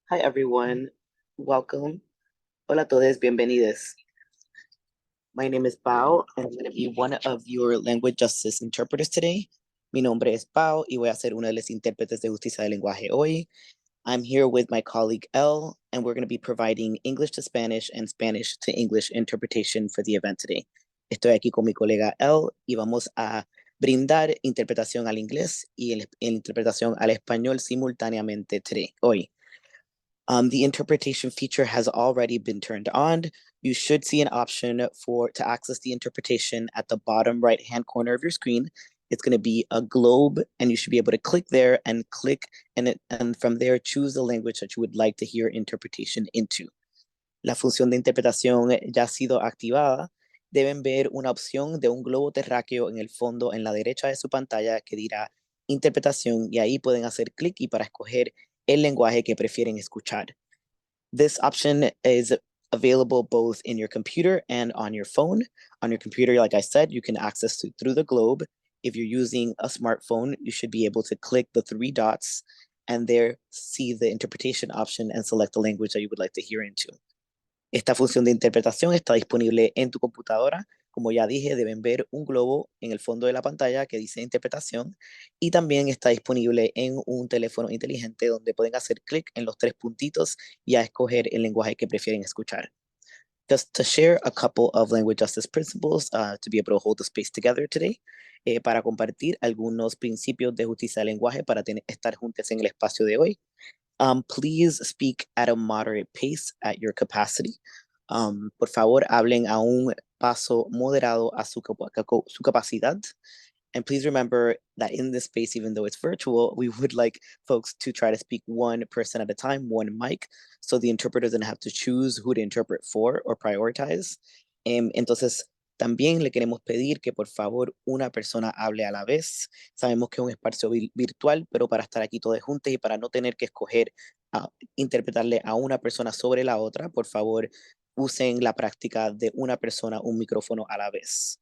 Hi everyone, welcome. Hola a todos, bienvenidos. My name is Bao and I'm going to be one of your language justice interpreters today. Mi nombre es Bao y voy a ser una de las intérpretes de justicia del lenguaje hoy. I'm here with my colleague Elle and we're going to be providing English to Spanish and Spanish to English interpretation for the event today. Estoy aquí con mi colega Elle y vamos a brindar interpretación al inglés y interpretación al español simultáneamente hoy. The interpretation feature has already been turned on. You should see an option to access the interpretation at the bottom right-hand corner of your screen. It's going to be a globe, and you should be able to click there and from there choose the language that you would like to hear interpretation into. La función de interpretación ya ha sido activada. Deben ver una opción de un globo terráqueo en el fondo en la derecha de su pantalla que dirá interpretación y ahí pueden hacer clic y para escoger el lenguaje que prefieren escuchar. This option is available both in your computer and on your phone. On your computer, like I said, you can access it through the globe. If you're using a smartphone, you should be able to click the three dots and there see the interpretation option and select the language that you would like to hear into. Esta función de interpretación está disponible en tu computadora. Como ya dije, deben ver un globo en el fondo de la pantalla que dice interpretación y también está disponible en un teléfono inteligente donde pueden hacer clic en los tres puntitos y a escoger el lenguaje que prefieren escuchar. Just to share a couple of language justice principles to be able to hold the space together today, para compartir algunos principios de justicia del lenguaje para estar juntos en el espacio de hoy. Please speak at a moderate pace at your capacity. Por favor, hablen a un paso moderado a su capacidad. And please remember that in this space, even though it's virtual, we would like folks to try to speak one person at a time, one mic, so the interpreter doesn't have to choose who to interpret for or prioritize. Entonces, también le queremos pedir que por favor una persona hable a la vez. Sabemos que es un espacio virtual, pero para estar aquí todos juntos y para no tener que escoger interpretarle a una persona sobre la otra, por favor usen la práctica de una persona, un micrófono a la vez.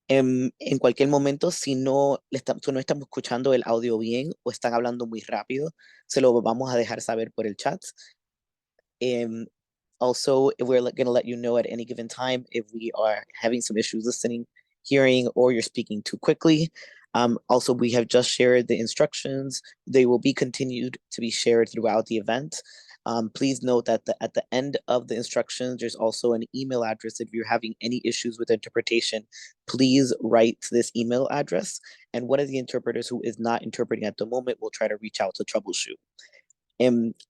En cualquier momento, si no estamos escuchando el audio bien o están hablando muy rápido, se lo vamos a dejar saber por el chat. Also, we're going to let you know at any given time if we are having some issues listening, hearing, or you're speaking too quickly. Also, we have just shared the instructions. They will be continued to be shared throughout the event. Please note that at the end of the instructions, there's also an email address. If you're having any issues with interpretation, please write to this email address. And one of the interpreters who is not interpreting at the moment will try to reach out to troubleshoot.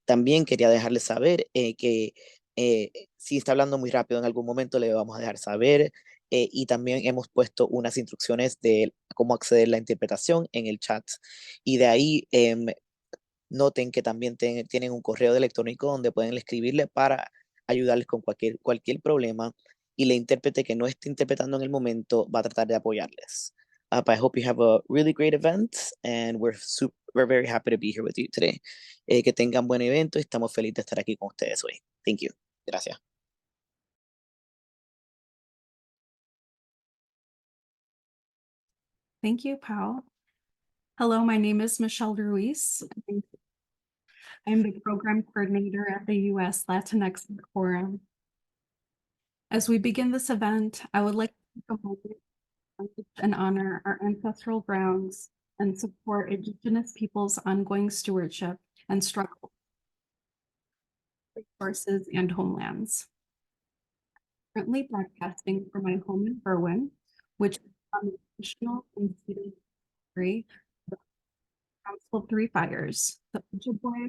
También quería dejarles saber que si está hablando muy rápido en algún momento le vamos a dejar saber y también hemos puesto unas instrucciones de cómo acceder a la interpretación en el chat y de ahí noten que también tienen un correo electrónico donde pueden escribirle para ayudarles con cualquier problema y la intérprete que no esté interpretando en el momento va a tratar de apoyarles. But I hope you have a really great event and we're very happy to be here with you today. Que tengan buen evento y estamos felices de estar aquí con ustedes hoy. Thank you. Gracias. Thank you, Pao. Hello, my name is Michelle Ruiz. I'm the program coordinator at the US Latinx Art Forum. As we begin this event, I would like to take a moment and honor our ancestral grounds and support Indigenous peoples' ongoing stewardship and struggle for resources and homelands. Currently broadcasting from my home in Berwyn, which is on the traditional and ceded territory of the Council of Three Fires, the Ojibwe,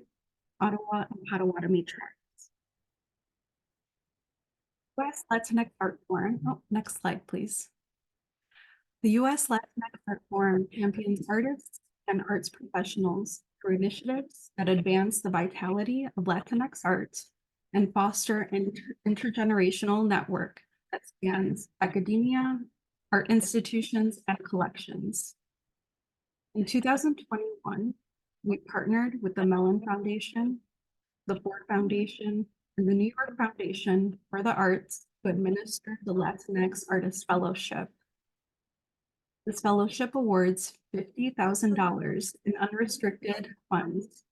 Ottawa, and Potawatomi tribes. US Latinx Art Forum. Oh, next slide, please. The US Latinx Art Forum champions artists and arts professionals through initiatives that advance the vitality of Latinx art and foster an intergenerational network that spans academia, art institutions, and collections. In 2021, we partnered with the Mellon Foundation, the Ford Foundation, and the New York Foundation for the Arts to administer the Latinx Artist Fellowship. This fellowship awards $50,000 in unrestricted funds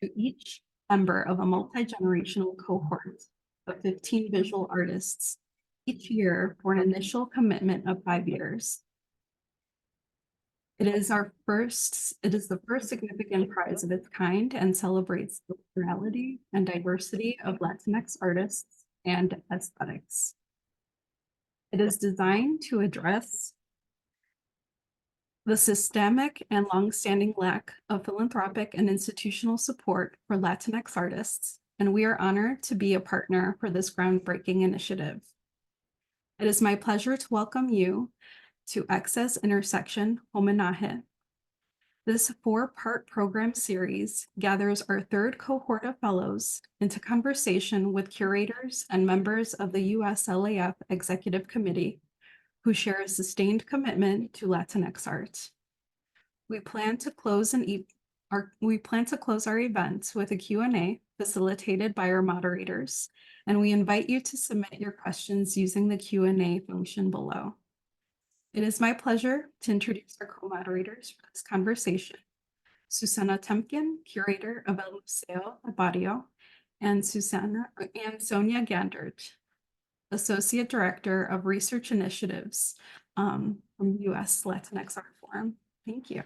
to each member of a multi-generational cohort of 15 visual artists each year for an initial commitment of 5 years. It is the first significant prize of its kind and celebrates the plurality and diversity of Latinx artists and aesthetics. It is designed to address the systemic and longstanding lack of philanthropic and institutional support for Latinx artists, and we are honored to be a partner for this groundbreaking initiative. It is my pleasure to welcome you to Access Intersection Homenaje. This 4-part program series gathers our 3rd cohort of fellows into conversation with curators and members of the US LAF Executive Committee who share a sustained commitment to Latinx art. We plan to close our event with a Q&A facilitated by our moderators, and we invite you to submit your questions using the Q&A function below. It is my pleasure to introduce our co-moderators for this conversation: Susanna Temkin, Curator of El Museo at Barrio, and Sonja Gandert, Associate Director of Research Initiatives from US Latinx Art Forum. Thank you.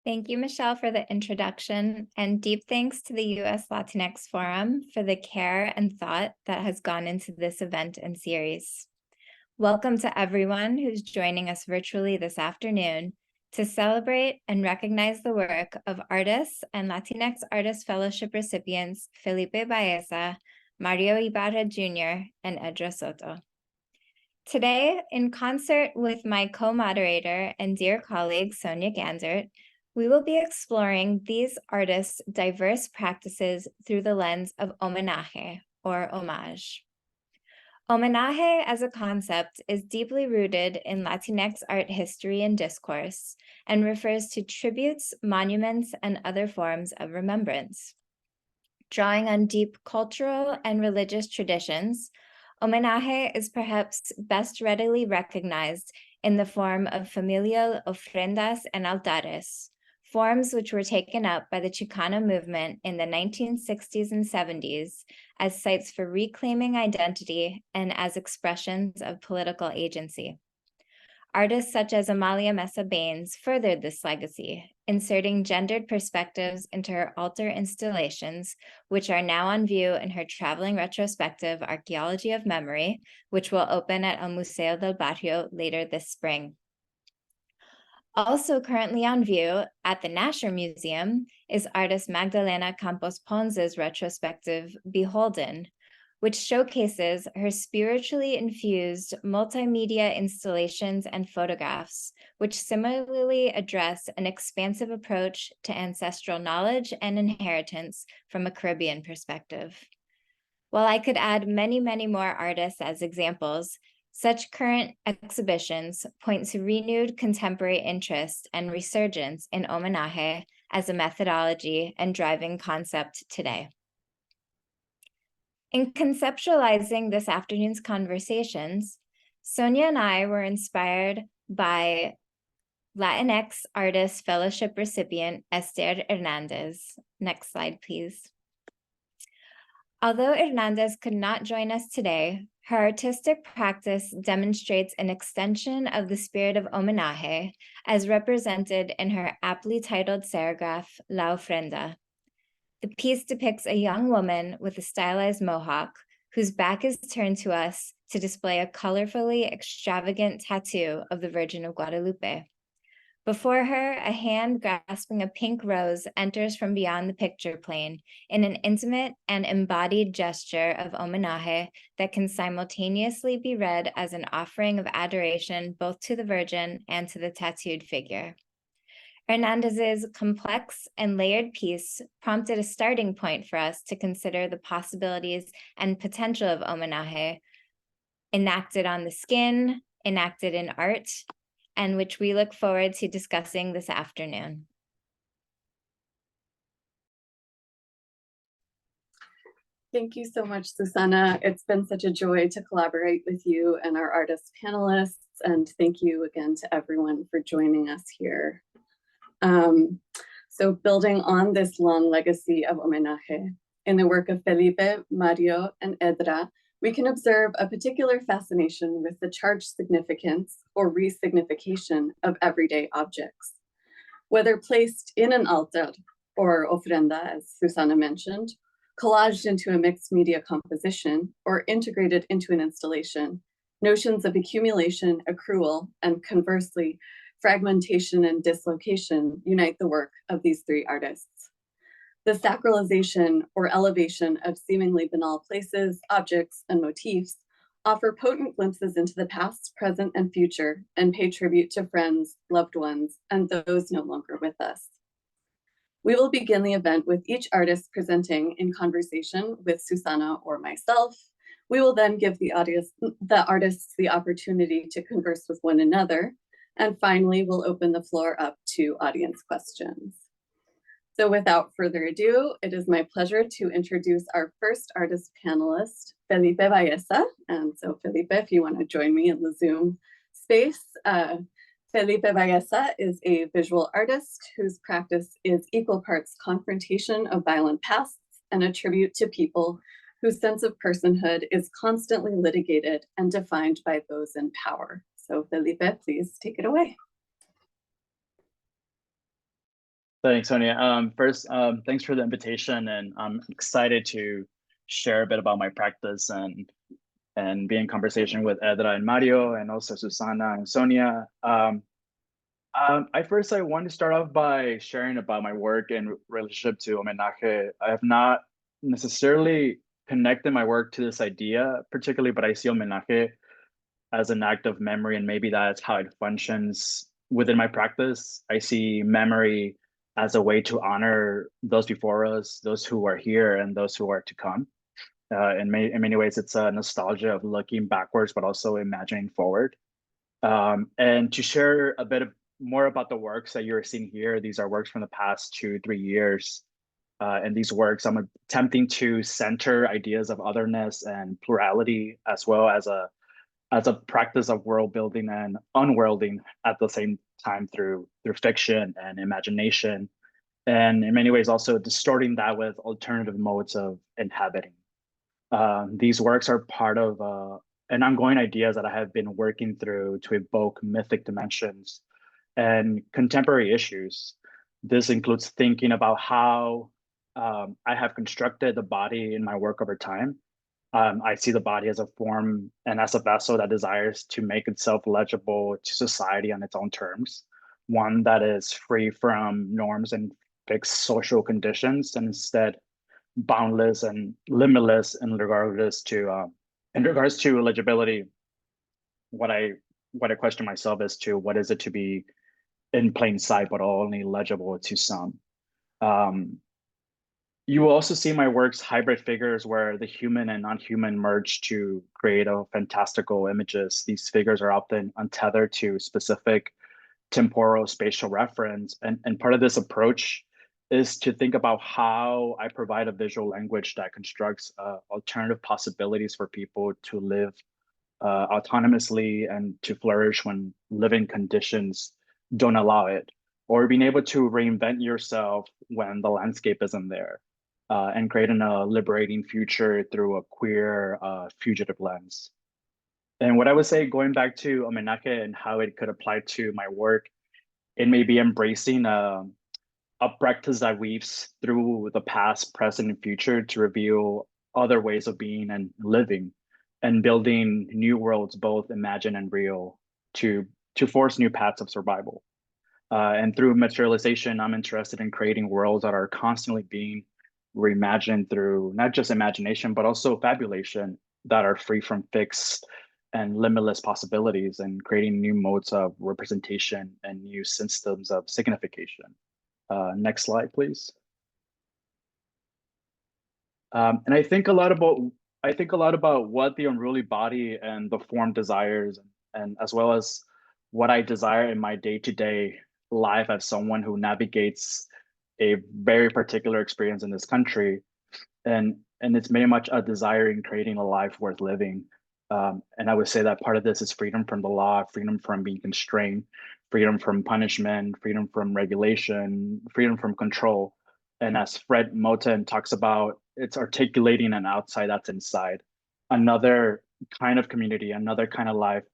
Thank you, Michelle, for the introduction, and deep thanks to the US Latinx Forum for the care and thought that has gone into this event and series. Welcome to everyone who's joining us virtually this afternoon to celebrate and recognize the work of artists and Latinx Artist Fellowship recipients Felipe Baeza, Mario Ybarra Jr., and Edra Soto. Today, in concert with my co-moderator and dear colleague, Sonja Gandert, we will be exploring these artists' diverse practices through the lens of homenaje, or homage. Homenaje as a concept is deeply rooted in Latinx art history and discourse, and refers to tributes, monuments, and other forms of remembrance. Drawing on deep cultural and religious traditions, homenaje is perhaps best readily recognized in the form of familial ofrendas and altares, forms which were taken up by the Chicana movement in the 1960s and 70s as sites for reclaiming identity and as expressions of political agency. Artists such as Amalia Mesa Baines furthered this legacy, inserting gendered perspectives into her altar installations, which are now on view in her traveling retrospective Archaeology of Memory, which will open at El Museo del Barrio later this spring. Also currently on view at the Nasher Museum is artist Magdalena Campos Ponce's retrospective Beholden, which showcases her spiritually infused multimedia installations and photographs, which similarly address an expansive approach to ancestral knowledge and inheritance from a Caribbean perspective. While I could add many, many more artists as examples, such current exhibitions point to renewed contemporary interest and resurgence in homenaje as a methodology and driving concept today. In conceptualizing this afternoon's conversations, Sonja and I were inspired by Latinx Artist Fellowship recipient Esther Hernandez. Next slide, please. Although Hernandez could not join us today, her artistic practice demonstrates an extension of the spirit of homenaje as represented in her aptly titled serigraph, La Ofrenda. The piece depicts a young woman with a stylized mohawk whose back is turned to us to display a colorfully extravagant tattoo of the Virgin of Guadalupe. Before her, a hand grasping a pink rose enters from beyond the picture plane in an intimate and embodied gesture of homenaje that can simultaneously be read as an offering of adoration both to the Virgin and to the tattooed figure. Hernandez's complex and layered piece prompted a starting point for us to consider the possibilities and potential of homenaje enacted on the skin, enacted in art, and which we look forward to discussing this afternoon. Thank you so much, Susanna. It's been such a joy to collaborate with you and our artist panelists, and thank you again to everyone for joining us here. So building on this long legacy of homenaje, in the work of Felipe, Mario, and Edra, we can observe a particular fascination with the charged significance or resignification of everyday objects. Whether placed in an altar or ofrenda, as Susanna mentioned, collaged into a mixed media composition, or integrated into an installation, notions of accumulation, accrual, and conversely, fragmentation and dislocation unite the work of these three artists. The sacralization or elevation of seemingly banal places, objects, and motifs offer potent glimpses into the past, present, and future, and pay tribute to friends, loved ones, and those no longer with us. We will begin the event with each artist presenting in conversation with Susanna or myself. We will then give the artists the opportunity to converse with one another. And finally, we'll open the floor up to audience questions. So without further ado, it is my pleasure to introduce our first artist panelist, Felipe Baeza. And so Felipe, if you want to join me in the Zoom space. Felipe Baeza is a visual artist whose practice is equal parts confrontation of violent pasts and a tribute to people whose sense of personhood is constantly litigated and defined by those in power. So Felipe, please take it away. Thanks, Sonia. First, thanks for the invitation, and I'm excited to share a bit about my practice and be in conversation with Edra and Mario, and also Susanna and Sonia. I want to start off by sharing about my work in relationship to homenaje. I have not necessarily connected my work to this idea particularly, but I see homenaje as an act of memory, and maybe that's how it functions within my practice. I see memory as a way to honor those before us, those who are here, and those who are to come. In many ways, it's a nostalgia of looking backwards, but also imagining forward. And to share a bit more about the works that you're seeing here, these are works from the past 2-3 years. In these works, I'm attempting to center ideas of otherness and plurality, as well as a practice of world building and unworlding at the same time through fiction and imagination, and in many ways also distorting that with alternative modes of inhabiting. These works are part of an ongoing ideas that I have been working through to evoke mythic dimensions and contemporary issues. This includes thinking about how I have constructed the body in my work over time. I see the body as a form and as a vessel that desires to make itself legible to society on its own terms, one that is free from norms and fixed social conditions, and instead boundless and limitless in regards to legibility. What I question myself as to what is it to be in plain sight but only legible to some. You will also see my works hybrid figures where the human and non-human merge to create a fantastical images. These figures are often untethered to specific temporal spatial reference. And part of this approach is to think about how I provide a visual language that constructs alternative possibilities for people to live autonomously and to flourish when living conditions don't allow it, or being able to reinvent yourself when the landscape isn't there. And creating a liberating future through a queer fugitive lens. And what I would say, going back to homenaje and how it could apply to my work, it may be embracing a practice that weaves through the past, present, and future to reveal other ways of being and living, and building new worlds, both imagined and real, to force new paths of survival. And through materialization, I'm interested in creating worlds that are constantly being reimagined through not just imagination, but also fabulation, that are free from fixed and limitless possibilities, and creating new modes of representation and new systems of signification. Next slide, please. And I think a lot about what the unruly body and the form desires, and as well as what I desire in my day-to-day life as someone who navigates a very particular experience in this country. And and it's very much a desire in creating a life worth living. And I would say that part of this is freedom from the law, freedom from being constrained, freedom from punishment, freedom from regulation, freedom from control. And as Fred Moten talks about, it's articulating an outside that's inside, another kind of community, another kind of life.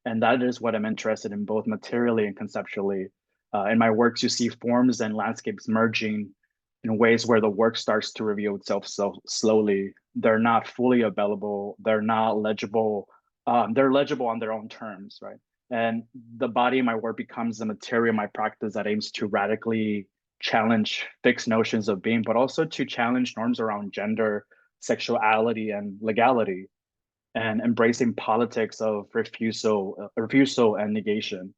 And that is what I'm interested in, both materially and conceptually. In my works, you see forms and landscapes merging in ways where the work starts to reveal itself so slowly. They're not fully available. They're not legible. They're legible on their own terms, right? And the body of my work becomes the material of my practice that aims to radically challenge fixed notions of being, but also to challenge norms around gender, sexuality, and legality, and embracing politics of refusal and negation.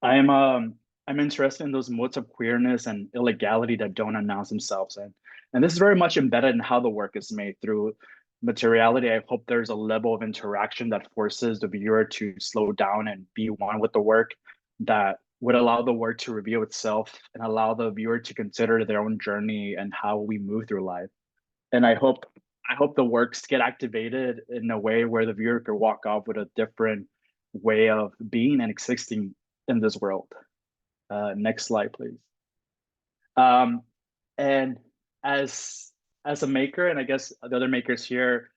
I'm interested in those modes of queerness and illegality that don't announce themselves, and this is very much embedded in how the work is made through materiality. I hope there's a level of interaction that forces the viewer to slow down and be one with the work, that would allow the work to reveal itself and allow the viewer to consider their own journey and how we move through life. And I hope the works get activated in a way where the viewer could walk off with a different way of being and existing in this world. Next slide, please. And as a maker, and I guess the other makers here,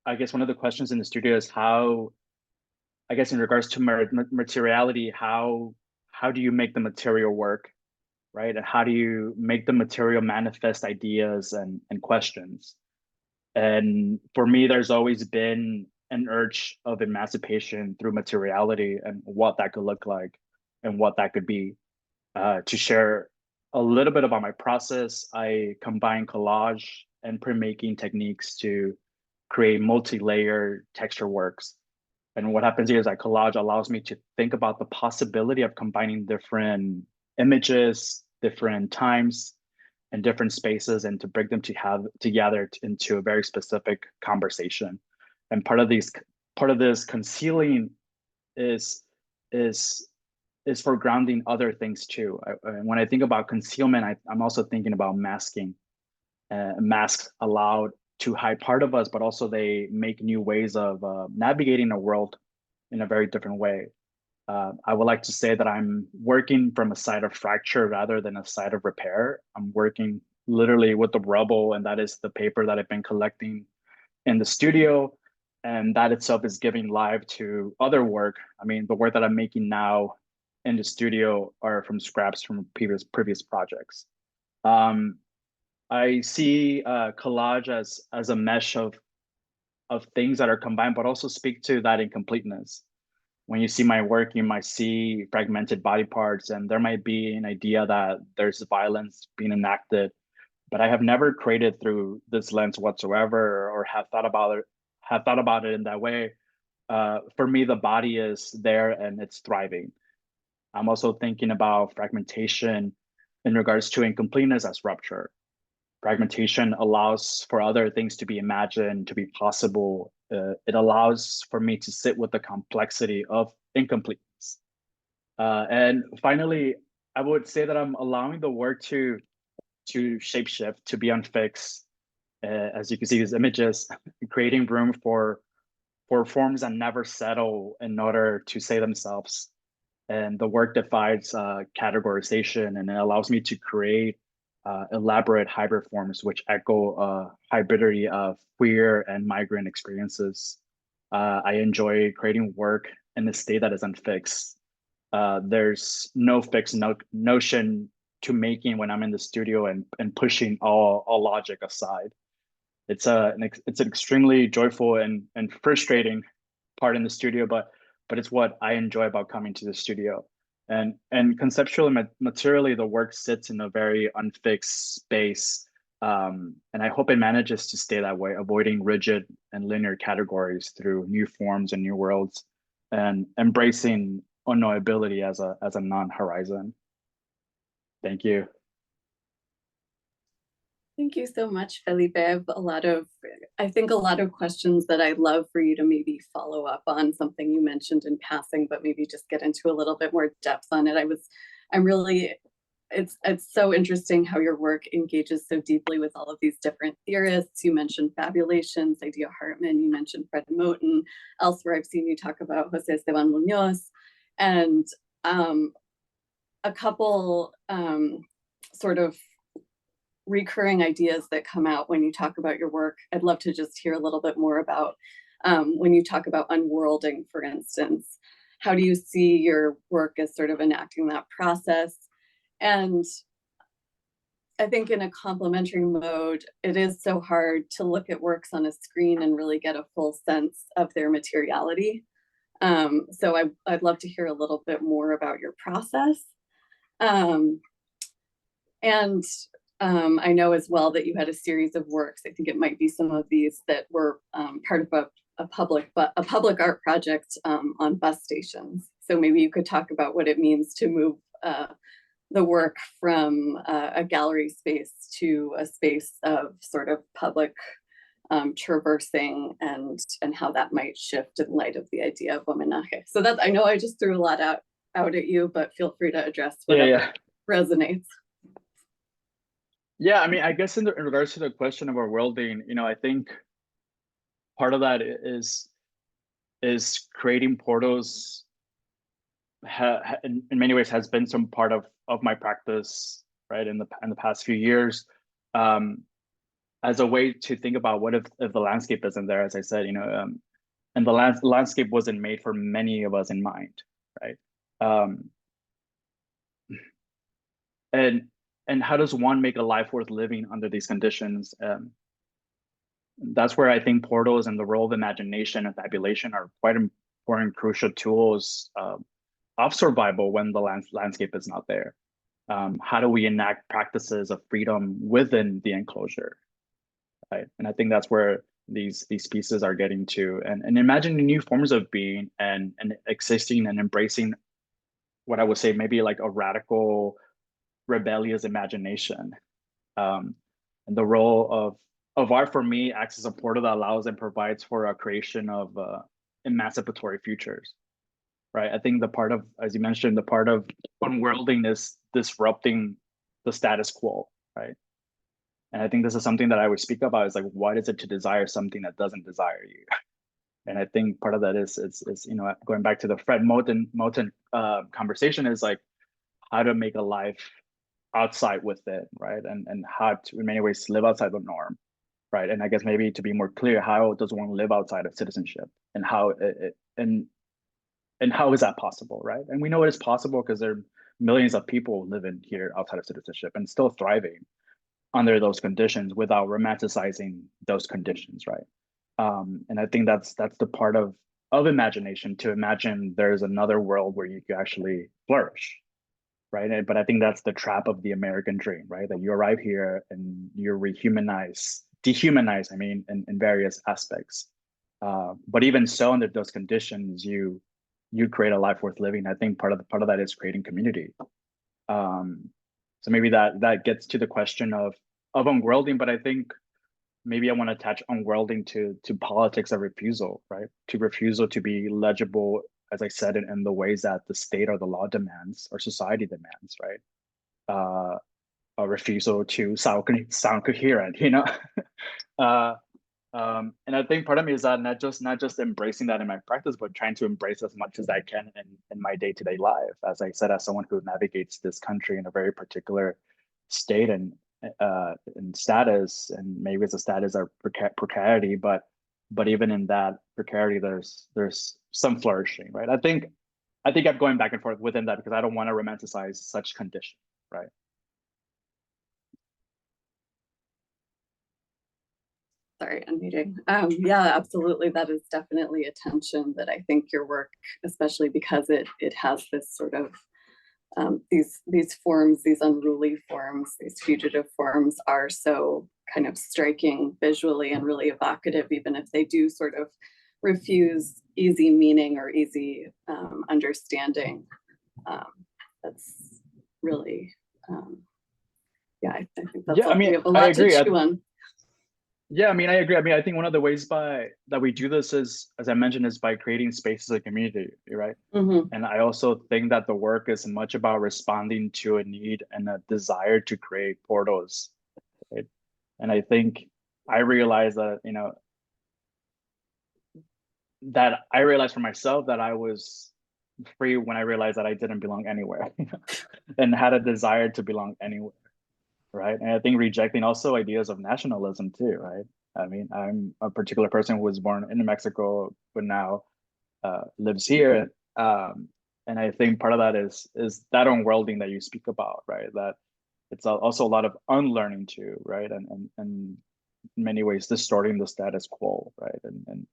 I guess one of the questions in the studio is how, I guess in regards to materiality, how do you make the material work, right? And how do you make the material manifest ideas and questions? And for me, there's always been an urge of emancipation through materiality and what that could look like and what that could be. To share a little bit about my process, I combine collage and printmaking techniques to create multi-layer texture works. And what happens here is that collage allows me to think about the possibility of combining different images, different times, and different spaces, and to bring them together into a very specific conversation. And part of this concealing is for grounding other things too. When I think about concealment, I'm also thinking about masking. Masks allowed to hide part of us, but also they make new ways of navigating a world in a very different way. I would like to say that I'm working from a side of fracture rather than a side of repair. I'm working literally with the rubble, and that is the paper that I've been collecting in the studio. And that itself is giving life to other work. I mean, the work that I'm making now in the studio are from scraps from previous projects. I see collage as a mesh of things that are combined, but also speak to that incompleteness. When you see my work, you might see fragmented body parts, and there might be an idea that there's violence being enacted, but I have never created through this lens whatsoever, or have thought about it in that way. For me, the body is there and it's thriving. I'm also thinking about fragmentation in regards to incompleteness as rupture. Fragmentation allows for other things to be imagined, to be possible. It allows for me to sit with the complexity of incompleteness. And finally, I would say that I'm allowing the work to shapeshift, to be unfixed. As you can see, these images, creating room for forms that never settle in order to say themselves. And the work defies categorization, and it allows me to create elaborate hybrid forms which echo hybridity of queer and migrant experiences. I enjoy creating work in a state that is unfixed. There's no fixed notion to making when I'm in the studio and pushing all logic aside. It's an extremely joyful and frustrating part in the studio, but it's what I enjoy about coming to the studio. And conceptually, materially, the work sits in a very unfixed space. And I hope it manages to stay that way, avoiding rigid and linear categories through new forms and new worlds, and embracing unknowability as a non-horizon. Thank you. Thank you so much, Felipe. I think a lot of questions that I'd love for you to maybe follow up on, something you mentioned in passing, but maybe just get into a little bit more depth on it. I'm really it's so interesting how your work engages so deeply with all of these different theorists. You mentioned fabulations, Idea Hartman, you mentioned Fred Moten. Elsewhere, I've seen you talk about Jose Esteban Munoz, and a couple sort of recurring ideas that come out when you talk about your work. I'd love to just hear a little bit more about when you talk about unworlding, for instance. How do you see your work as sort of enacting that process? And I think in a complementary mode, it is so hard to look at works on a screen and really get a full sense of their materiality. So I'd love to hear a little bit more about your process. I know as well that you had a series of works. I think it might be some of these that were part of a public art project on bus stations. So maybe you could talk about what it means to move the work from a gallery space to a space of sort of public traversing, and how that might shift in light of the idea of homenaje. So that, I know I just threw a lot out at you, but feel free to address whatever resonates. Yeah, I mean, I guess in regards to the question of our worlding, I think part of that is creating portals. In many ways, has been some part of my practice, right, in the past few years, as a way to think about what if the landscape isn't there, as I said, and the landscape wasn't made for many of us in mind, right? And how does one make a life worth living under these conditions? That's where I think portals and the role of imagination and fabulation are quite important, crucial tools of survival when the landscape is not there. How do we enact practices of freedom within the enclosure, right? And I think that's where these pieces are getting to, and imagining new forms of being and existing and embracing what I would say maybe like a radical, rebellious imagination. And the role of art for me acts as a portal that allows and provides for a creation of emancipatory futures, right? I think the part of, as you mentioned, the part of unworlding is disrupting the status quo, right? And I think this is something that I would speak about, is like, what is it to desire something that doesn't desire you? And I think part of that is going back to the Fred Moten conversation, is like how to make a life outside with it, right? And how to, in many ways, live outside the norm, right? And I guess maybe to be more clear, how does one live outside of citizenship, and how and how is that possible, right? And we know it is possible because there are millions of people living here outside of citizenship and still thriving under those conditions without romanticizing those conditions, right? And I think that's the part of imagination, to imagine there's another world where you can actually flourish, right? But I think that's the trap of the American dream, right? That you arrive here and you're dehumanized, I mean, in various aspects. But even so, under those conditions, you create a life worth living. I think part of that is creating community. So maybe that gets to the question of unworlding, but I think maybe I want to attach unworlding to politics of refusal, right? To refusal to be legible, as I said, in the ways that the state or the law demands or society demands, right? A refusal to sound coherent, and I think part of me is that not just embracing that in my practice, but trying to embrace as much as I can in my day-to-day life. As I said, as someone who navigates this country in a very particular state and status, and maybe it's a status of precarity, but even in that precarity, there's some flourishing, right? I think I'm going back and forth within that because I don't want to romanticize such condition, right? Sorry, unmuting. Yeah, absolutely. That is definitely a tension that I think your work, especially because it has this sort of these forms, these unruly forms, these fugitive forms, are so kind of striking visually and really evocative, even if they do sort of refuse easy meaning or easy understanding. That's really, yeah, I think that's, yeah, I mean, we have a lot to chew on. Yeah, I mean, I agree. I mean, I think one of the ways that we do this is, as I mentioned, is by creating spaces of community, right? Mhm. And I also think that the work is much about responding to a need and a desire to create portals, right? And I think I realized that, that I realized for myself that I was free when I realized that I didn't belong anywhere, and had a desire to belong anywhere, right? And I think rejecting also ideas of nationalism too, right? I mean, I'm a particular person who was born in Mexico, but now lives here. And I think part of that is that unworlding that you speak about, right? That it's also a lot of unlearning too, right? And in many ways distorting the status quo, right? And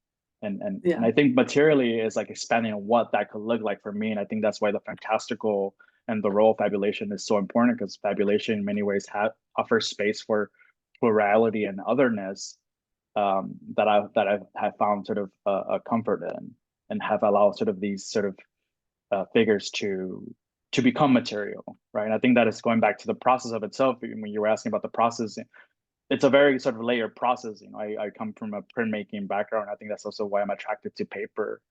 Yeah. I think materially is like expanding on what that could look like for me. And I think that's why the fantastical and the role of fabulation is so important, because fabulation in many ways offers space for plurality and otherness, that I have found sort of a comfort in, and have allowed sort of these sort of figures to become material, right? And I think that is going back to the process of itself. When you were asking about the process, it's a very sort of layered process. I come from a printmaking background. I think that's also why I'm attracted to paper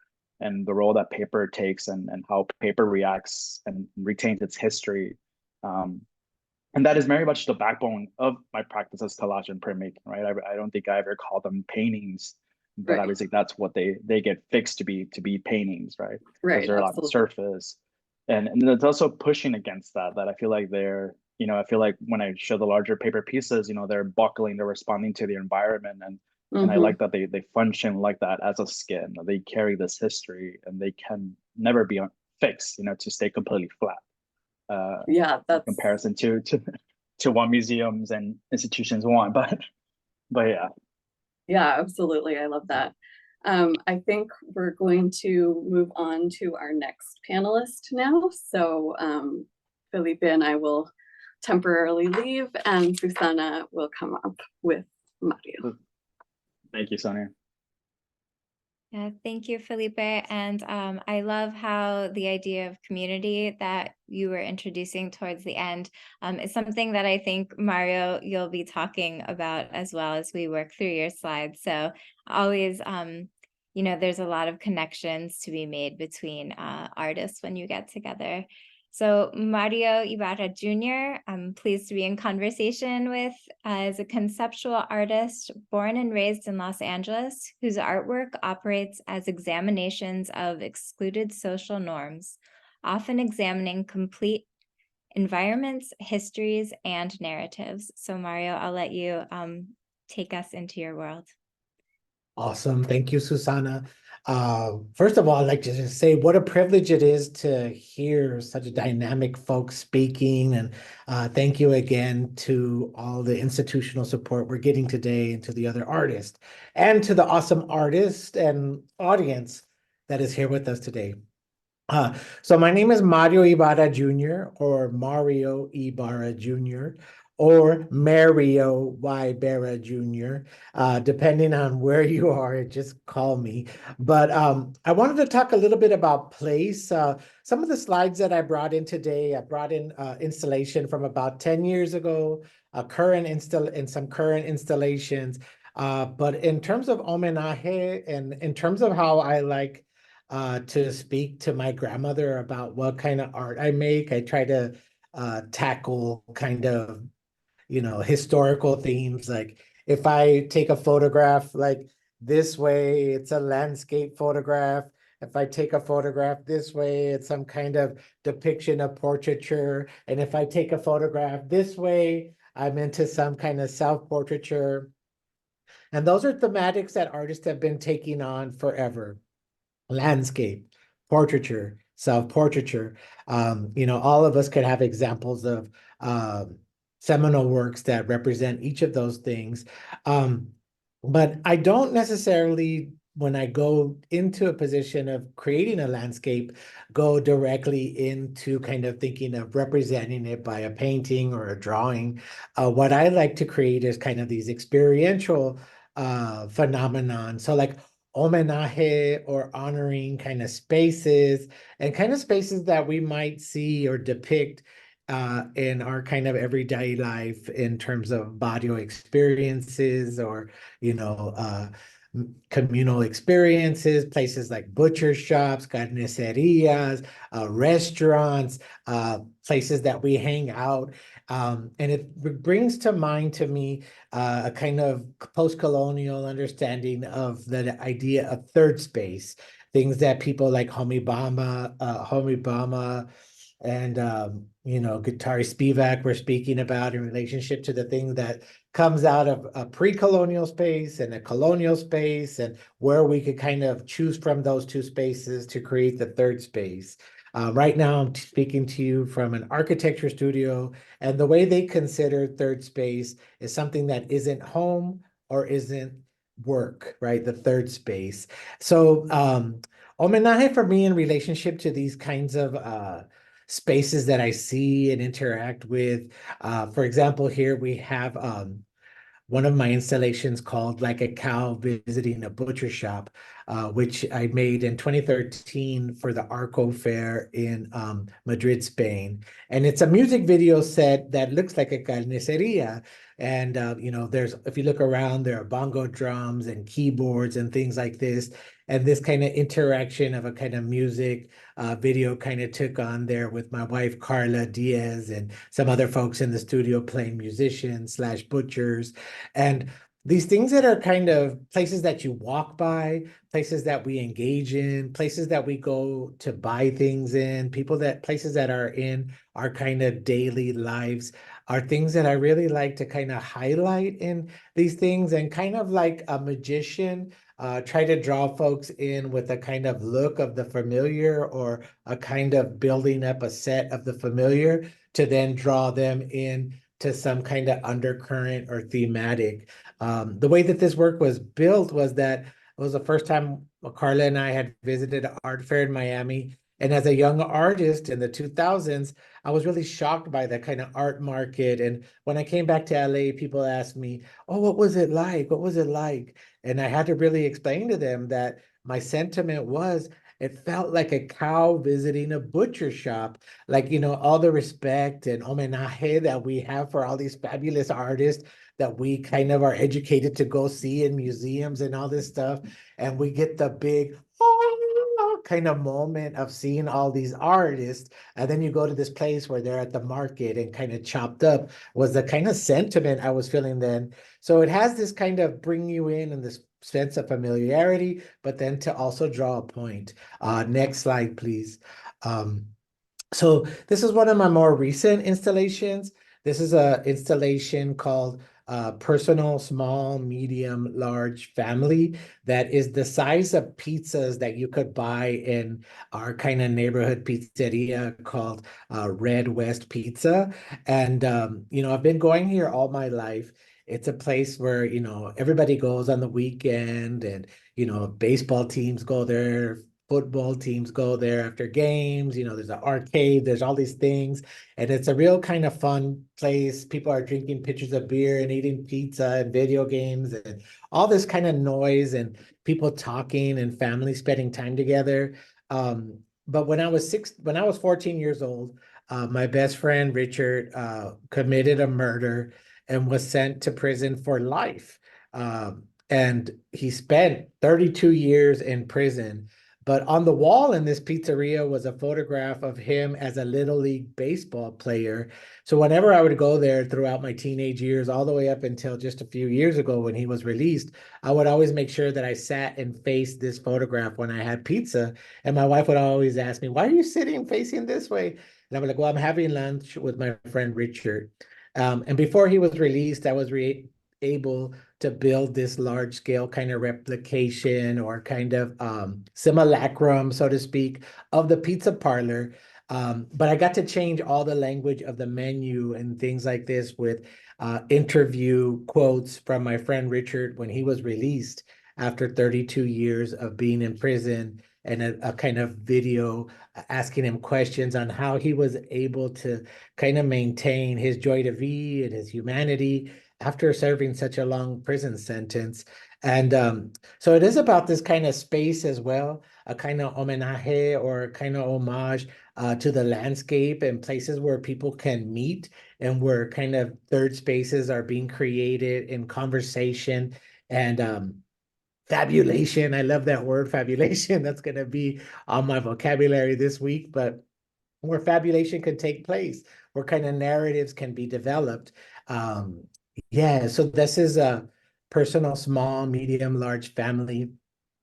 and the role that paper takes, and how paper reacts and retains its history. And that is very much the backbone of my practice as collage and printmaking, right? I don't think I ever call them paintings, but Right. obviously that's what they get fixed to be paintings, right? Because Right. they're on the Absolutely. surface. And it's also pushing against that I feel like I feel like when I show the larger paper pieces, they're buckling, they're responding to the environment. And I Mhm. like that they function like that as a skin. They carry this history, and they can never be fixed, to stay completely flat. Yeah, In that's comparison to what museums and institutions want. But yeah. Yeah, absolutely. I love that. I think we're going to move on to our next panelist now. So Felipe and I will temporarily leave, and Susanna will come up with Mario. Thank you, Sonia. Yeah, thank you, Felipe. And I love how the idea of community that you were introducing towards the end is something that I think, Mario, you'll be talking about as well as we work through your slides. So always, there's a lot of connections to be made between artists when you get together. So Mario Ybarra Jr., I'm pleased to be in conversation with is a conceptual artist born and raised in Los Angeles, whose artwork operates as examinations of excluded social norms, often examining complete environments, histories, and narratives. So Mario, I'll let you take us into your world. Awesome. Thank you, Susanna. First of all, I'd like to just say what a privilege it is to hear such a dynamic folks speaking. And thank you again to all the institutional support we're getting today, and to the other artists, and to the awesome artist and audience that is here with us today. So my name is Mario Ybarra Jr., or Mario Ybarra Jr., or Mario Ybarra Jr., depending on where you are, just call me. But I wanted to talk a little bit about place. Some of the slides that I brought in today, I brought in installation from about 10 years ago, and some current installations. But in terms of homenaje, and in terms of how I like to speak to my grandmother about what kind of art I make, I try to tackle kind of, historical themes. Like if I take a photograph like this way, it's a landscape photograph. If I take a photograph this way, it's some kind of depiction of portraiture. And if I take a photograph this way, I'm into some kind of self-portraiture. And those are thematics that artists have been taking on forever. Landscape, portraiture, self-portraiture. All of us could have examples of seminal works that represent each of those things. But I don't necessarily, when I go into a position of creating a landscape, go directly into kind of thinking of representing it by a painting or a drawing. What I like to create is kind of these experiential phenomenon. So like homenaje, or honoring kind of spaces, and kind of spaces that we might see or depict in our kind of everyday life in terms of Barrio experiences or, communal experiences, places like butcher shops, carnicerias, restaurants, places that we hang out. And it brings to mind to me a kind of post-colonial understanding of the idea of third space, things that people like Homibama, and Guitarist Spivak were speaking about in relationship to the thing that comes out of a pre-colonial space and a colonial space, and where we could kind of choose from those two spaces to create the third space. Right now, I'm speaking to you from an architecture studio, and the way they consider third space is something that isn't home or isn't work, right? The third space. So homenaje for me in relationship to these kinds of spaces that I see and interact with. For example, here we have one of my installations called Like a Cow Visiting a Butcher Shop, which I made in 2013 for the Arco Fair in Madrid, Spain. And it's a music video set that looks like a carniceria. And, there's, if you look around, there are bongo drums and keyboards and things like this. And this kind of interaction of a kind of music video kind of took on there with my wife, Carla Diaz, and some other folks in the studio playing musicians / butchers. And these things that are kind of places that you walk by, places that we engage in, places that we go to buy things in, places that are in our kind of daily lives are things that I really like to kind of highlight in these things, and kind of like a magician, try to draw folks in with a kind of look of the familiar, or a kind of building up a set of the familiar to then draw them in to some kind of undercurrent or thematic. The way that this work was built was that it was the first time Carla and I had visited an art fair in Miami. And as a young artist in the 2000s, I was really shocked by the kind of art market. And when I came back to LA, people asked me, "Oh, what was it like? What was it like?" And I had to really explain to them that my sentiment was, it felt like a cow visiting a butcher shop. Like, all the respect and homenaje that we have for all these fabulous artists that we kind of are educated to go see in museums and all this stuff. And we get the big kind of moment of seeing all these artists. And then you go to this place where they're at the market and kind of chopped up, was the kind of sentiment I was feeling then. So it has this kind of bring you in and this sense of familiarity, but then to also draw a point. Next slide, please. So this is one of my more recent installations. This is an installation called Personal Small, Medium, Large Family, that is the size of pizzas that you could buy in our kind of neighborhood pizzeria called Red West Pizza. And, I've been going here all my life. It's a place where, everybody goes on the weekend, and, baseball teams go there, football teams go there after games. There's an arcade, there's all these things. And it's a real kind of fun place. People are drinking pitchers of beer and eating pizza and video games and all this kind of noise, and people talking and families spending time together. But when I was 14 years old, my best friend Richard committed a murder and was sent to prison for life. And he spent 32 years in prison. But on the wall in this pizzeria was a photograph of him as a Little League baseball player. So whenever I would go there throughout my teenage years, all the way up until just a few years ago when he was released, I would always make sure that I sat and faced this photograph when I had pizza. And my wife would always ask me, "Why are you sitting facing this way?" And I'm like, "Well, I'm having lunch with my friend Richard." And before he was released, I was able to build this large scale kind of replication, or kind of simulacrum, so to speak, of the pizza parlor. But I got to change all the language of the menu and things like this with interview quotes from my friend Richard when he was released after 32 years of being in prison, and a kind of video asking him questions on how he was able to kind of maintain his joy de vivre and his humanity after serving such a long prison sentence. And so it is about this kind of space as well, a kind of homenaje or a kind of homage to the landscape and places where people can meet and where kind of third spaces are being created in conversation and fabulation. I love that word, fabulation. That's going to be on my vocabulary this week, but where fabulation can take place, where kind of narratives can be developed. Yeah, so this is a personal, small, medium, large family.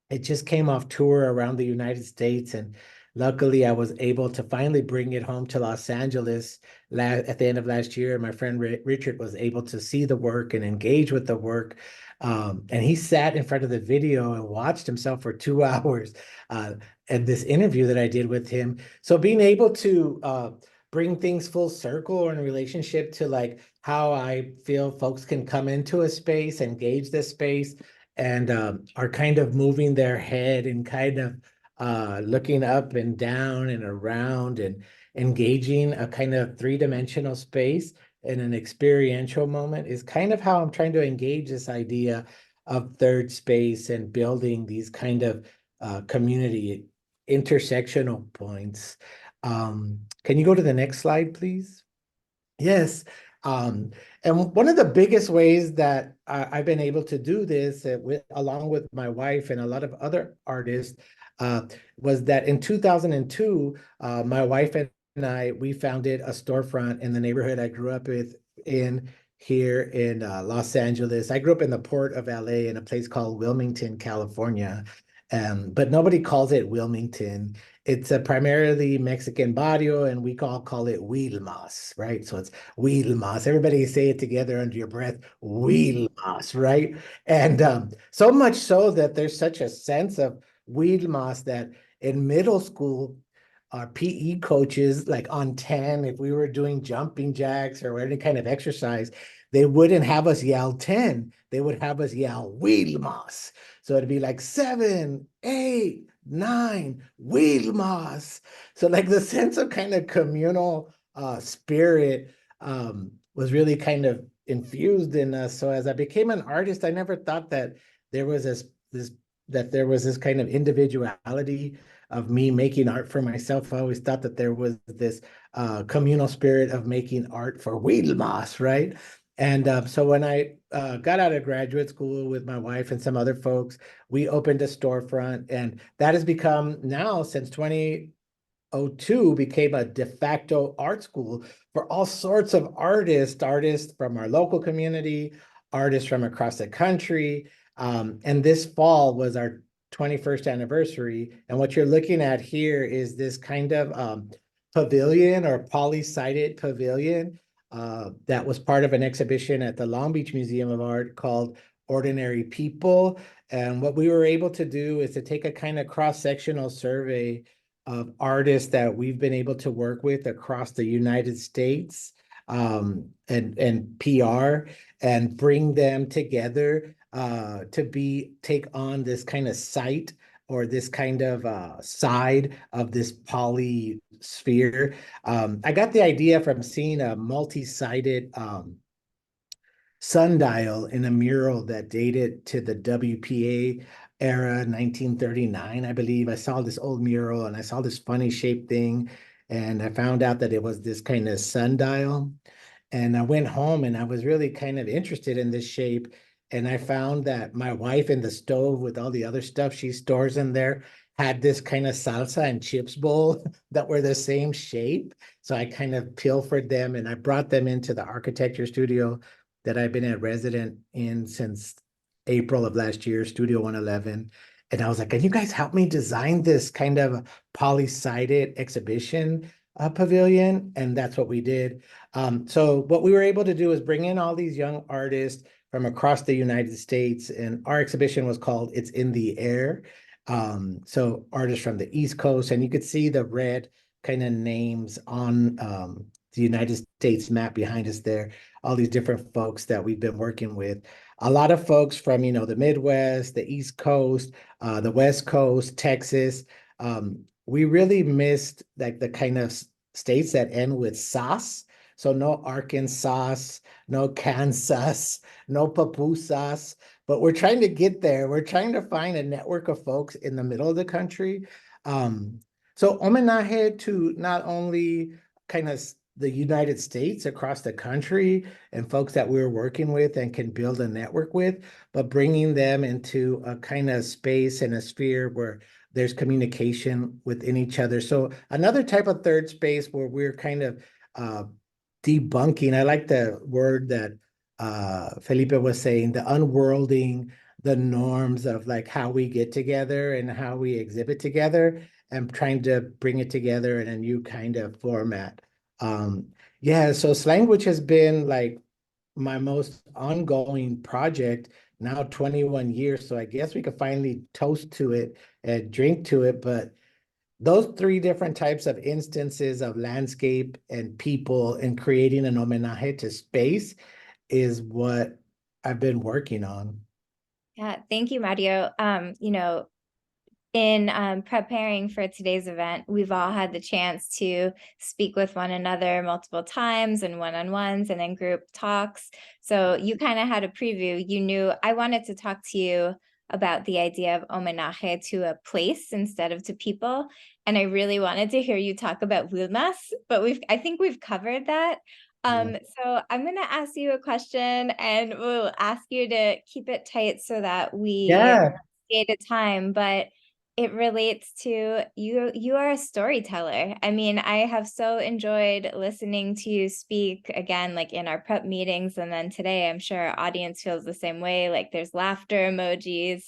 It just came off tour around the United States, and luckily I was able to finally bring it home to Los Angeles at the end of last year. My friend Richard was able to see the work and engage with the work. And he sat in front of the video and watched himself for 2 hours and this interview that I did with him. So being able to bring things full circle in relationship to like how I feel folks can come into a space, engage this space, and are kind of moving their head and kind of looking up and down and around and engaging a kind of three-dimensional space in an experiential moment is kind of how I'm trying to engage this idea of third space and building these kind of community intersectional points. Can you go to the next slide, please? Yes. And one of the biggest ways that I've been able to do this along with my wife and a lot of other artists was that in 2002, my wife and we founded a storefront in the neighborhood I grew up in here in Los Angeles. I grew up in the port of LA in a place called Wilmington, California. But nobody calls it Wilmington. It's a primarily Mexican barrio, and we all call it Wilmas, right? So it's Wilmas. Everybody say it together under your breath, Wilmas, right? And so much so that there's such a sense of Wilmas that in middle school, our PE coaches, like on 10, if we were doing jumping jacks or any kind of exercise, they wouldn't have us yell 10. They would have us yell Wilmas. So it'd be like 7, 8, 9, Wilmas. So like the sense of kind of communal spirit was really kind of infused in us. So as I became an artist, I never thought that there was this kind of individuality of me making art for myself. I always thought that there was this communal spirit of making art for Wilmas, right? And so when I got out of graduate school with my wife and some other folks, we opened a storefront, and that has become now, since 2002, became a de facto art school for all sorts of artists from our local community, artists from across the country. And this fall was our 21st anniversary. And what you're looking at here is this kind of pavilion or poly-sided pavilion that was part of an exhibition at the Long Beach Museum of Art called Ordinary People. And what we were able to do is to take a kind of cross-sectional survey of artists that we've been able to work with across the United States and PR, and bring them together to take on this kind of site or this kind of side of this poly sphere. I got the idea from seeing a multi-sided sundial in a mural that dated to the WPA era, 1939, I believe. I saw this old mural and I saw this funny shaped thing, and I found out that it was this kind of sundial. And I went home and I was really kind of interested in this shape. And I found that my wife in the stove with all the other stuff she stores in there had this kind of salsa and chips bowl that were the same shape. So I kind of pilfered them and I brought them into the architecture studio that I've been a resident in since April of last year, Studio 111. And I was like, can you guys help me design this kind of poly-sided exhibition pavilion? And that's what we did. So what we were able to do is bring in all these young artists from across the United States, and our exhibition was called It's in the Air. So artists from the East Coast, and you could see the red kind of names on the United States map behind us there, all these different folks that we've been working with. A lot of folks from, the Midwest, the East Coast, the West Coast, Texas. We really missed like the kind of states that end with "sas." So no Arkansas, no Kansas, no Papusas, but we're trying to get there. We're trying to find a network of folks in the middle of the country. So homenaje to not only kind of the United States across the country and folks that we're working with and can build a network with, but bringing them into a kind of space and a sphere where there's communication within each other. So another type of third space where we're kind of debunking, I like the word that Felipe was saying, the unworlding, the norms of like how we get together and how we exhibit together, and trying to bring it together in a new kind of format. Yeah, so Slanguage has been like my most ongoing project now, 21 years. So I guess we could finally toast to it and drink to it. But those three different types of instances of landscape and people and creating an homenaje to space is what I've been working on. Yeah, thank you, Mario. In preparing for today's event, we've all had the chance to speak with one another multiple times and one-on-ones and in group talks. So you kind of had a preview. You knew I wanted to talk to you about the idea of homenaje to a place instead of to people. And I really wanted to hear you talk about Wilmas, but I think we've covered that. So I'm going to ask you a question, and we'll ask you to keep it tight so that we stay at time. But it relates to you are a storyteller. I mean, I have so enjoyed listening to you speak again, like in our prep meetings. And then today, I'm sure our audience feels the same way. Like there's laughter emojis,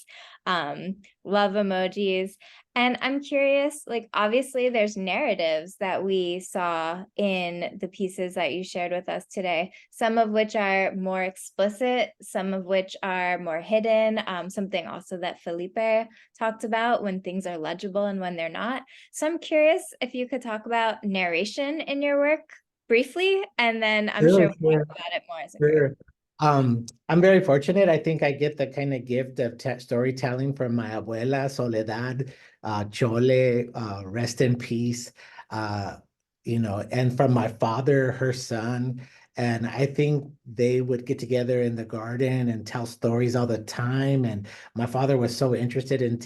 love emojis. And I'm curious, like, obviously there's narratives that we saw in the pieces that you shared with us today, some of which are more explicit, some of which are more hidden, something also that Felipe talked about, when things are legible and when they're not. So I'm curious if you could talk about narration in your work briefly, and then I'm sure we'll talk about it more as a group. I'm very fortunate. I think I get the kind of gift of storytelling from my abuela, Soledad, Chole, rest in peace, and from my father, her son. And I think they would get together in the garden and tell stories all the time. And my father was so interested in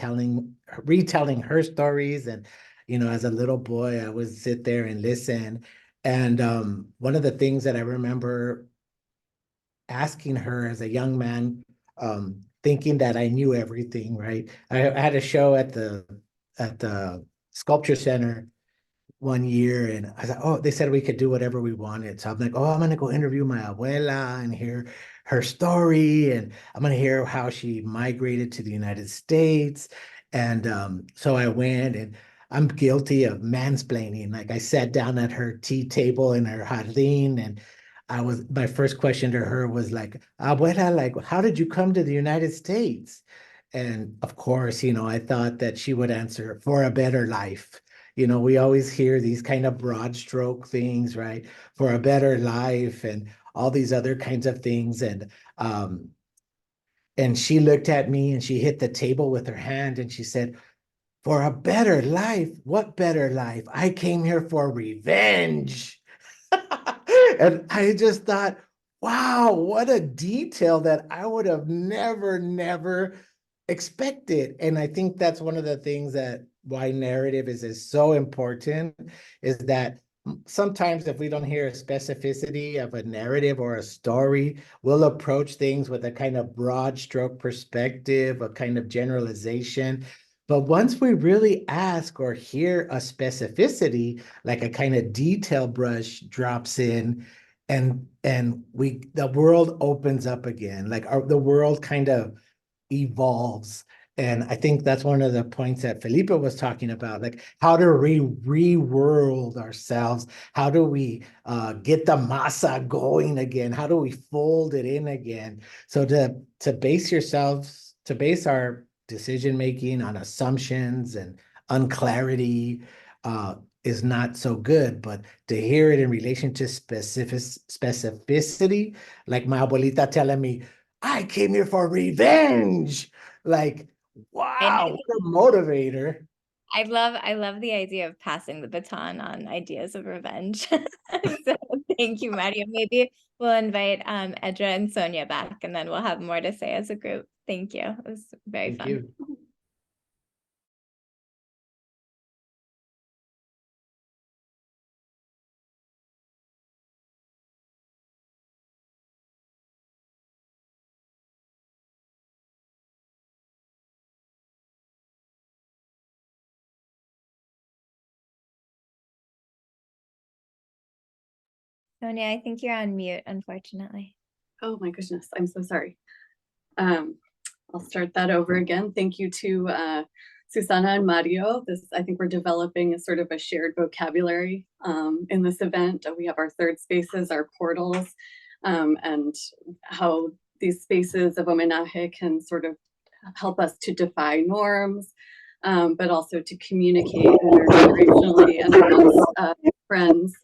retelling her stories. And, as a little boy, I would sit there and listen. And one of the things that I remember asking her as a young man, thinking that I knew everything, right? I had a show at the Sculpture Center one year, and I thought, oh, they said we could do whatever we wanted. So I'm like, oh, I'm gonna go interview my abuela and hear her story, and I'm gonna hear how she migrated to the United States. And so I went, and I'm guilty of mansplaining. Like I sat down at her tea table in her jardín, and my first question to her was like, abuela, like, how did you come to the United States? And of course, I thought that she would answer, for a better life. We always hear these kind of broad stroke things, right? For a better life and all these other kinds of things. And she looked at me and she hit the table with her hand and she said, for a better life? What better life? I came here for revenge. And I just thought, wow, what a detail that I would have never expected. And I think that's one of the things that why narrative is so important, is that sometimes if we don't hear a specificity of a narrative or a story, we'll approach things with a kind of broad stroke perspective, a kind of generalization. But once we really ask or hear a specificity, like a kind of detail brush drops in, and the world opens up again, like the world kind of evolves. And I think that's one of the points that Felipe was talking about, like how to re-world ourselves. How do we get the masa going again? How do we fold it in again? So to base our decision making on assumptions and unclarity is not so good, but to hear it in relation to specificity, like my abuelita telling me, I came here for revenge. Like, wow, what a motivator. I love the idea of passing the baton on ideas of revenge. So thank you, Mario. Maybe we'll invite Edra and Sonja back, and then we'll have more to say as a group. Thank you. It was very fun. Thank you. Sonia, I think you're on mute, unfortunately. Oh my goodness, I'm so sorry. I'll start that over again. Thank you to Susanna and Mario. I think we're developing a sort of a shared vocabulary in this event. We have our third spaces, our portals, and how these spaces of homenaje can sort of help us to defy norms, but also to communicate intergenerationally and amongst friends.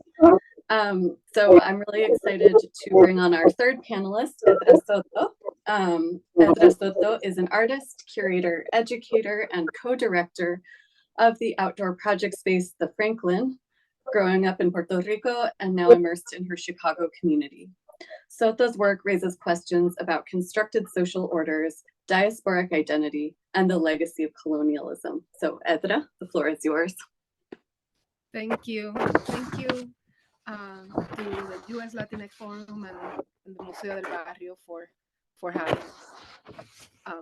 So I'm really excited to bring on our third panelist, Edra Soto. Edra Soto is an artist, curator, educator, and co-director of the outdoor project space, The Franklin, growing up in Puerto Rico and now immersed in her Chicago community. Soto's work raises questions about constructed social orders, diasporic identity, and the legacy of colonialism. So Edra, the floor is yours. Thank you. Thank you to the US Latinx Forum and the Museo del Barrio for having us.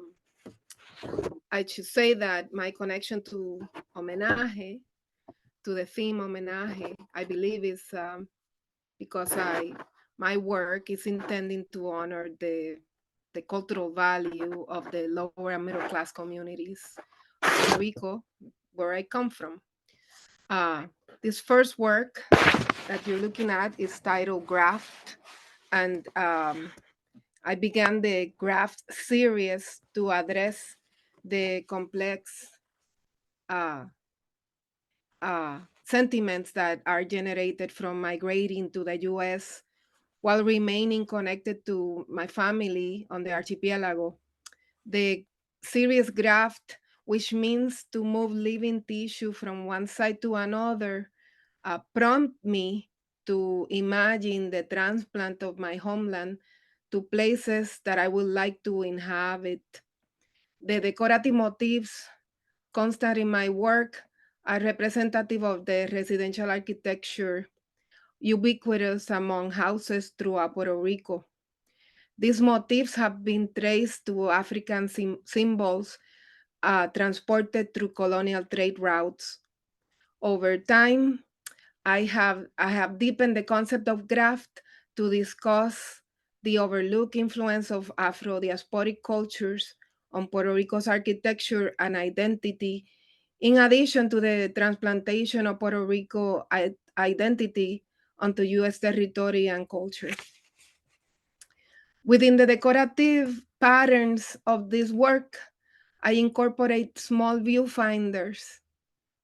I should say that my connection to homenaje, to the theme homenaje, I believe is because my work is intending to honor the cultural value of the lower and middle class communities of Puerto Rico, where I come from. This first work that you're looking at is titled Graft, and I began the Graft series to address the complex sentiments that are generated from migrating to the US while remaining connected to my family on the archipelago. The series Graft, which means to move living tissue from one side to another, prompt me to imagine the transplant of my homeland to places that I would like to inhabit. The decorative motifs constant in my work are representative of the residential architecture ubiquitous among houses throughout Puerto Rico. These motifs have been traced to African symbols transported through colonial trade routes. Over time, I have deepened the concept of graft to discuss the overlooked influence of Afro-diasporic cultures on Puerto Rico's architecture and identity, in addition to the transplantation of Puerto Rico identity onto US territory and culture. Within the decorative patterns of this work, I incorporate small viewfinders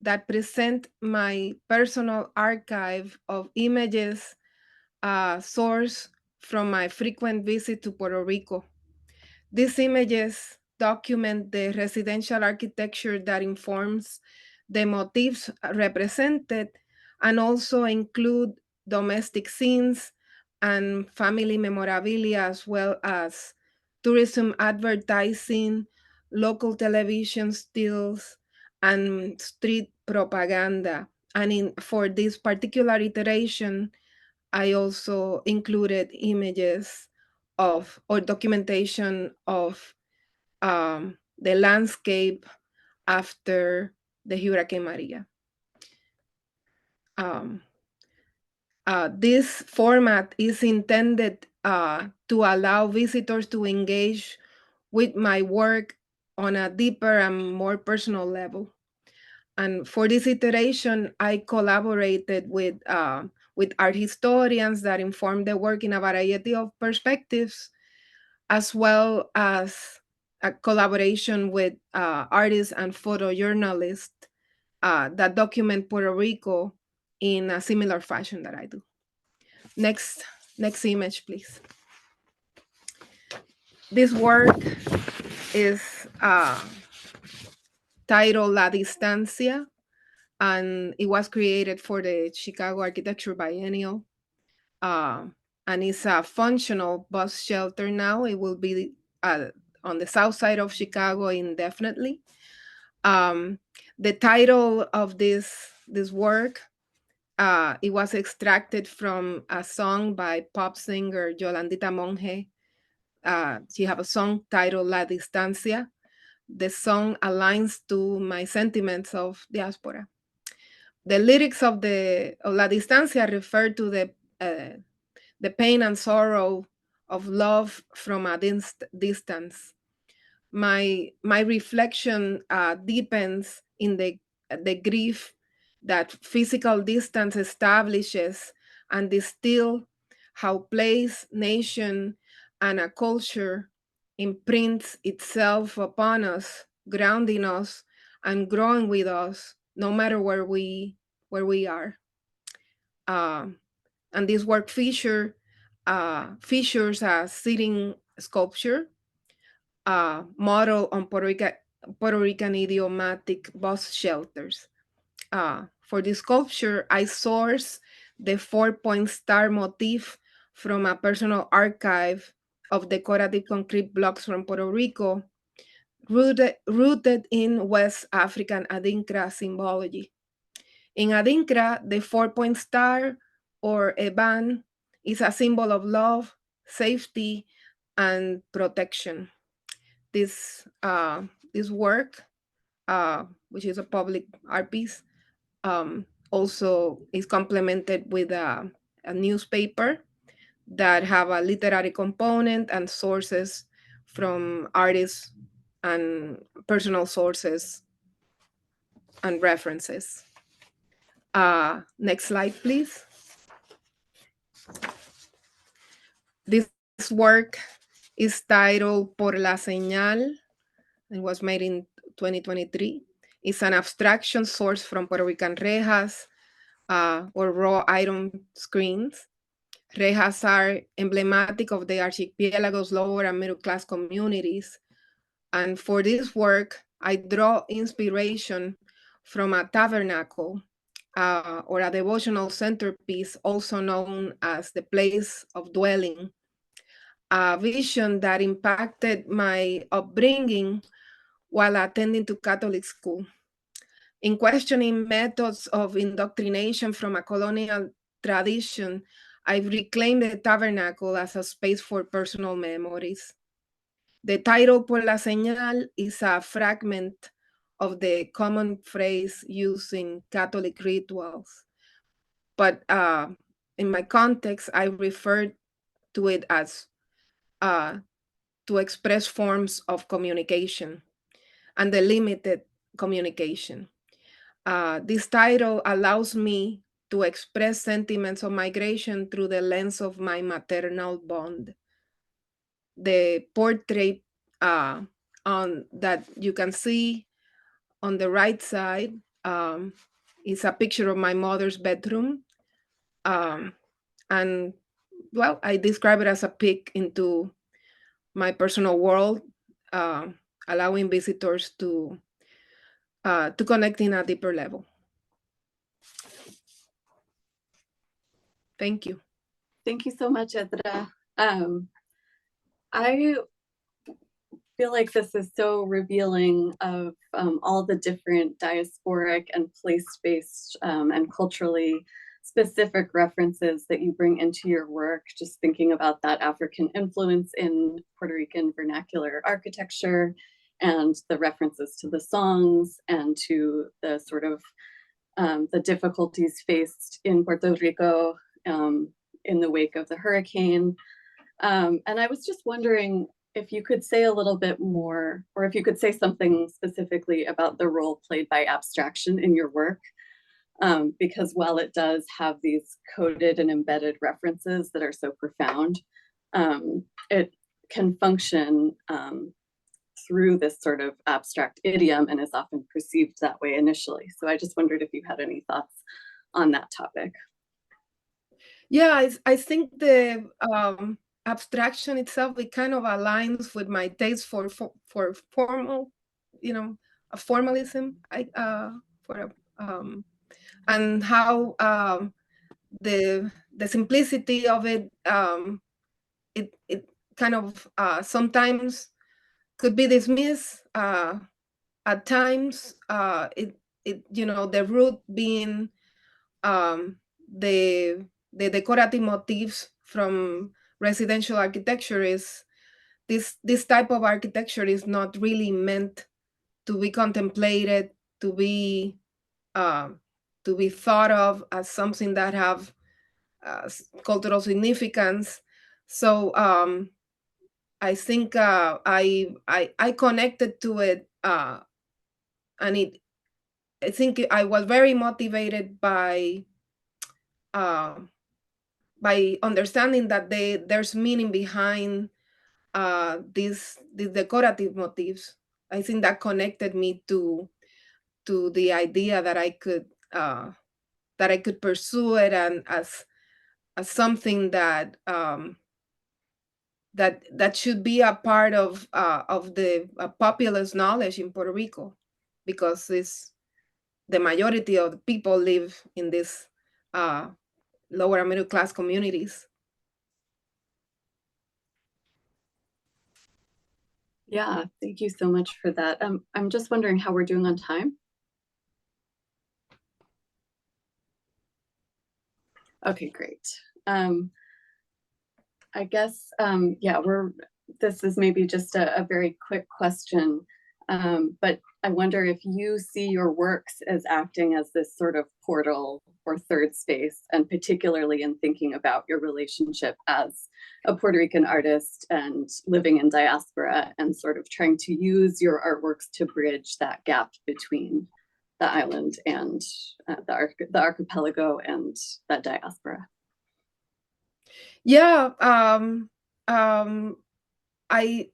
that present my personal archive of images sourced from my frequent visit to Puerto Rico. These images document the residential architecture that informs the motifs represented and also include domestic scenes and family memorabilia, as well as tourism advertising, local television stills, and street propaganda. And for this particular iteration, I also included images of or documentation of the landscape after the Hurricane Maria. This format is intended to allow visitors to engage with my work on a deeper and more personal level. And for this iteration, I collaborated with art historians that informed the work in a variety of perspectives, as well as a collaboration with artists and photojournalists that document Puerto Rico in a similar fashion that I do. Next image, please. This work is titled La Distancia, and it was created for the Chicago Architecture Biennial. And it's a functional bus shelter now. It will be on the south side of Chicago indefinitely. The title of this work, it was extracted from a song by pop singer Yolandita Monge. She have a song titled La Distancia. The song aligns to my sentiments of diaspora. The lyrics of La Distancia refer to the the pain and sorrow of love from a distance. My reflection deepens in the grief that physical distance establishes and distill how place, nation, and a culture imprints itself upon us, grounding us and growing with us, no matter where we are. And this work features a sitting sculpture model on Puerto Rican idiomatic bus shelters. For this sculpture, I sourced the 4-point star motif from a personal archive of decorative concrete blocks from Puerto Rico, rooted in West African Adinkra symbology. In Adinkra, the 4-point star or a band is a symbol of love, safety, and protection. This work, which is a public art piece, also is complemented with a newspaper that have a literary component and sources from artists and personal sources and references. Next slide, please. This work is titled Por la Señal. It was made in 2023. It's an abstraction sourced from Puerto Rican rejas or raw iron screens. Rejas are emblematic of the archipelago's lower and middle class communities. And for this work, I draw inspiration from a tabernacle or a devotional centerpiece, also known as the place of dwelling, a vision that impacted my upbringing while attending to Catholic school. In questioning methods of indoctrination from a colonial tradition, I reclaimed the tabernacle as a space for personal memories. The title Por la Señal is a fragment of the common phrase used in Catholic rituals. But in my context, I referred to it as to express forms of communication and the limited communication. This title allows me to express sentiments of migration through the lens of my maternal bond. The portrait on that you can see on the right side is a picture of my mother's bedroom. And well, I describe it as a peek into my personal world, allowing visitors to connect in a deeper level. Thank you. Thank you so much, Edra. I feel like this is so revealing of all the different diasporic and place-based and culturally specific references that you bring into your work, just thinking about that African influence in Puerto Rican vernacular architecture and the references to the songs and to the sort of the difficulties faced in Puerto Rico in the wake of the hurricane. And I was just wondering if you could say a little bit more, or if you could say something specifically about the role played by abstraction in your work. Because while it does have these coded and embedded references that are so profound, it can function through this sort of abstract idiom and is often perceived that way initially. So I just wondered if you had any thoughts on that topic. Yeah, I think the abstraction itself, it kind of aligns with my taste for formal, a formalism. And how the simplicity of it, it kind of sometimes could be dismissed. At times, the root being the decorative motifs from residential architecture is this type of architecture is not really meant to be contemplated, to be thought of as something that have cultural significance. So I think I connected to it, and I think I was very motivated by understanding that there's meaning behind these decorative motifs. I think that connected me to the idea that I could pursue it, and as something that that should be a part of the populous knowledge in Puerto Rico, because the majority of the people live in this lower and middle class communities. Yeah, thank you so much for that. I'm just wondering how we're doing on time. Okay, great. I guess, yeah, this is maybe just a very quick question, but I wonder if you see your works as acting as this sort of portal or third space, and particularly in thinking about your relationship as a Puerto Rican artist and living in diaspora, and sort of trying to use your artworks to bridge that gap between the island and the archipelago and that diaspora. Yeah, I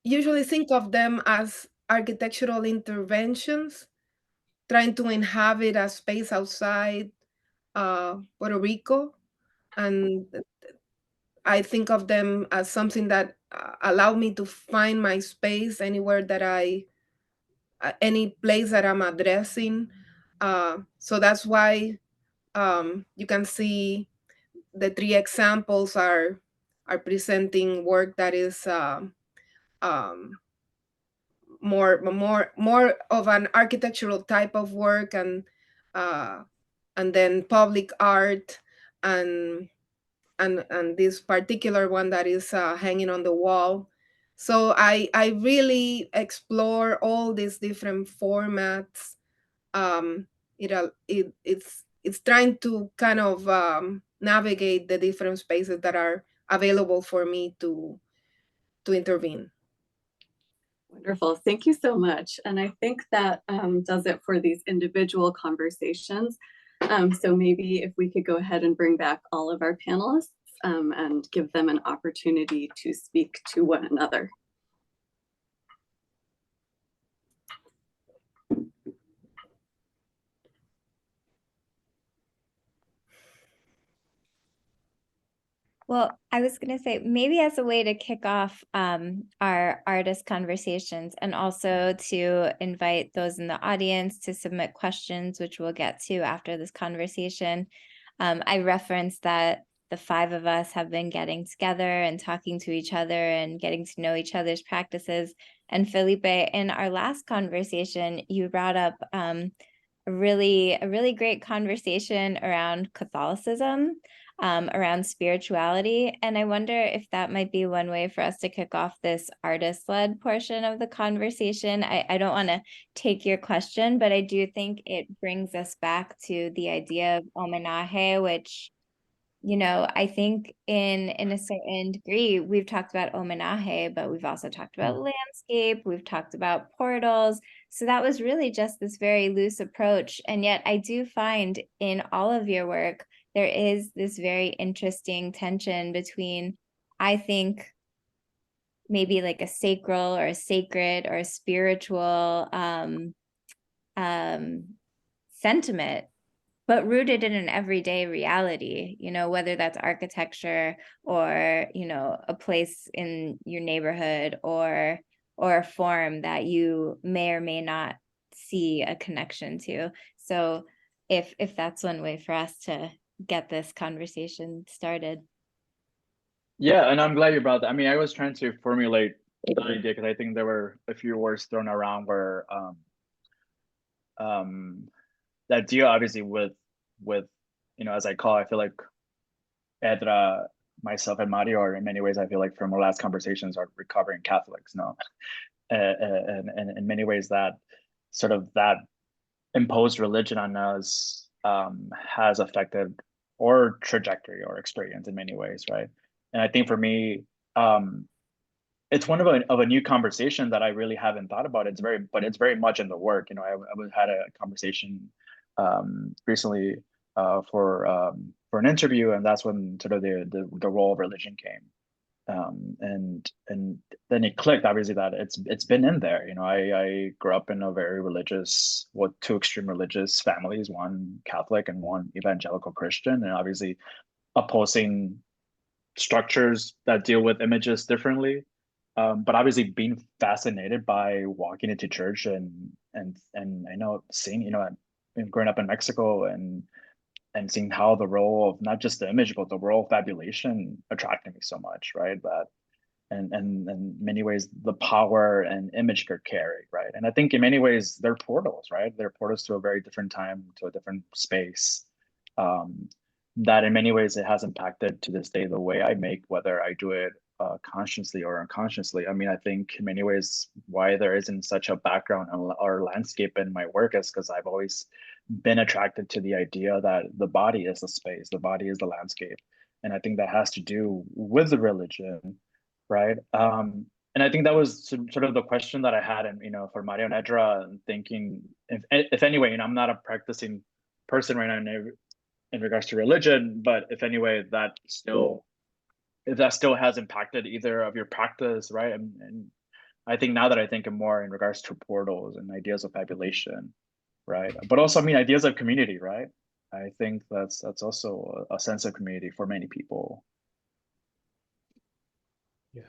usually think of them as architectural interventions, trying to inhabit a space outside Puerto Rico. And I think of them as something that allow me to find my space anywhere that any place that I'm addressing. So that's why you can see the three examples are presenting work that is more of an architectural type of work, and then public art, and this particular one that is hanging on the wall. So I really explore all these different formats. It's trying to kind of navigate the different spaces that are available for me to intervene. Wonderful, thank you so much. And I think that does it for these individual conversations. So maybe if we could go ahead and bring back all of our panelists and give them an opportunity to speak to one another. Well, I was going to say, maybe as a way to kick off our artist conversations, and also to invite those in the audience to submit questions, which we'll get to after this conversation. I referenced that the five of us have been getting together and talking to each other and getting to know each other's practices. And Felipe, in our last conversation, you brought up a really great conversation around Catholicism, around spirituality. And I wonder if that might be one way for us to kick off this artist-led portion of the conversation. I don't want to take your question, but I do think it brings us back to the idea of homenaje, which, you know, I think in a certain degree, we've talked about homenaje, but we've also talked about landscape, we've talked about portals. So that was really just this very loose approach. And yet I do find in all of your work, there is this very interesting tension between, I think, maybe like a sacral or a sacred or a spiritual sentiment, but rooted in an everyday reality, you know, whether that's architecture or, you know, a place in your neighborhood or a form that you may or may not see a connection to. So if that's one way for us to get this conversation started. Yeah, and I'm glad you brought that. I mean, I was trying to formulate the idea because I think there were a few words thrown around where that deal obviously with you know, as I call, I feel like Edra, myself, and Mario are in many ways, I feel like from our last conversations, are recovering Catholics, no? And in many ways that sort of that imposed religion on us has affected or trajectory or experience in many ways, right? And I think for me, it's one of a new conversation that I really haven't thought about. But it's very much in the work. You know, I had a conversation recently for an interview, and that's when sort of the role of religion came. And then it clicked, obviously, that it's been in there. You know, I grew up in a very religious, two extreme religious families, one Catholic and one evangelical Christian, and obviously opposing structures that deal with images differently. But obviously being fascinated by walking into church and I know seeing, you know, growing up in Mexico and seeing how the role of not just the image, but the role of fabulation attracted me so much, right? That and in many ways the power and image could carry, right? And I think in many ways they're portals, right? They're portals to a very different time, to a different space. That in many ways it has impacted to this day the way I make, whether I do it consciously or unconsciously. I mean, I think in many ways why there isn't such a background or landscape in my work is because I've always been attracted to the idea that the body is the space, the body is the landscape. And I think that has to do with the religion, right? And I think that was sort of the question that I had, and you know, for Mario and Edra, and thinking if anyway, you know, I'm not a practicing person right now in regards to religion, but if anyway, if that still has impacted either of your practice, right? And I think now that I think more in regards to portals and ideas of fabulation, right? But also, I mean, ideas of community, right? I think that's also a sense of community for many people. Yeah.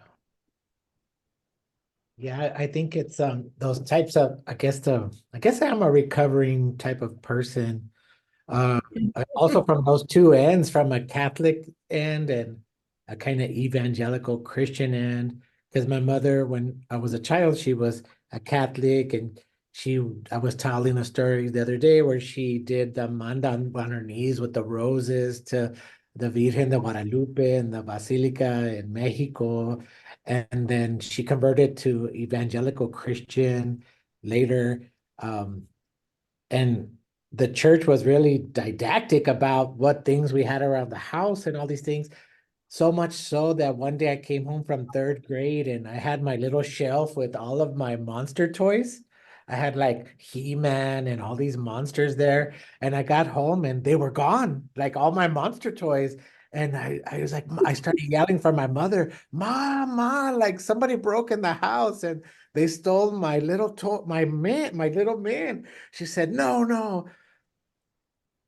Yeah, I think it's those types of, I guess I'm a recovering type of person. Also from those two ends, from a Catholic end and a kind of evangelical Christian end. Because my mother, when I was a child, she was a Catholic, and I was telling a story the other day where she did the manda on her knees with the roses to the Virgen de Guadalupe and the Basilica in Mexico. And then she converted to evangelical Christian later. And the church was really didactic about what things we had around the house and all these things. So much so that one day I came home from third grade and I had my little shelf with all of my monster toys. I had like He-Man and all these monsters there. And I got home and they were gone, like all my monster toys. And I was like, I started yelling for my mother, Ma, like somebody broke in the house and they stole my little my little man. She said, no,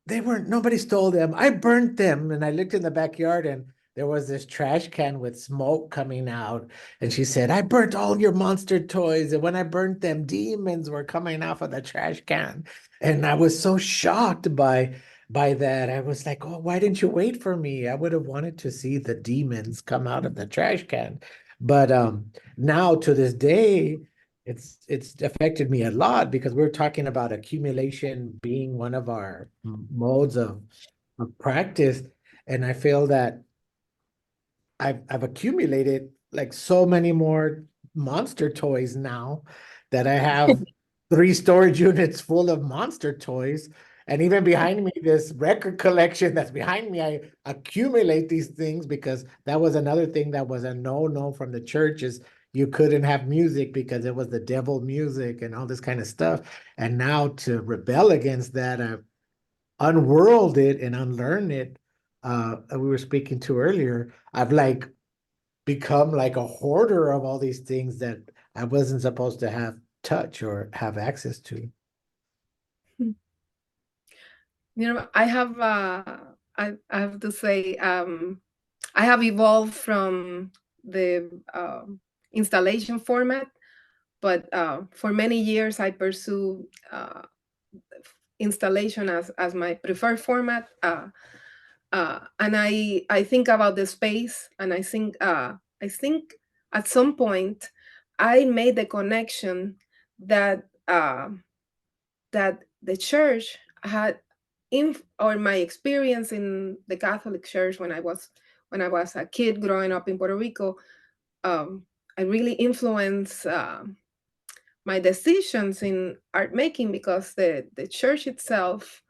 nobody stole them. I burnt them. And I looked in the backyard and there was this trash can with smoke coming out. And she said, I burnt all your monster toys. And when I burnt them, demons were coming off of the trash can. And I was so shocked by that. I was like, oh, why didn't you wait for me? I would have wanted to see the demons come out of the trash can. But now to this day, it's affected me a lot because we're talking about accumulation being one of our modes of practice. And I feel that I've accumulated like so many more monster toys now that I have 3 storage units full of monster toys. And even behind me, this record collection that's behind me, I accumulate these things because that was another thing that was a no from the church, is you couldn't have music because it was the devil music and all this kind of stuff. And now to rebel against that, I've unworld it and unlearn it. We were speaking to earlier, I've like become like a hoarder of all these things that I wasn't supposed to have touch or have access to. You know, I have to say, I have evolved from the installation format, but for many years I pursue installation as my preferred format. And I think about the space, and I think at some point I made the connection that that the church had or my experience in the Catholic Church when I was a kid growing up in Puerto Rico, I really influenced my decisions in art making, because the church itself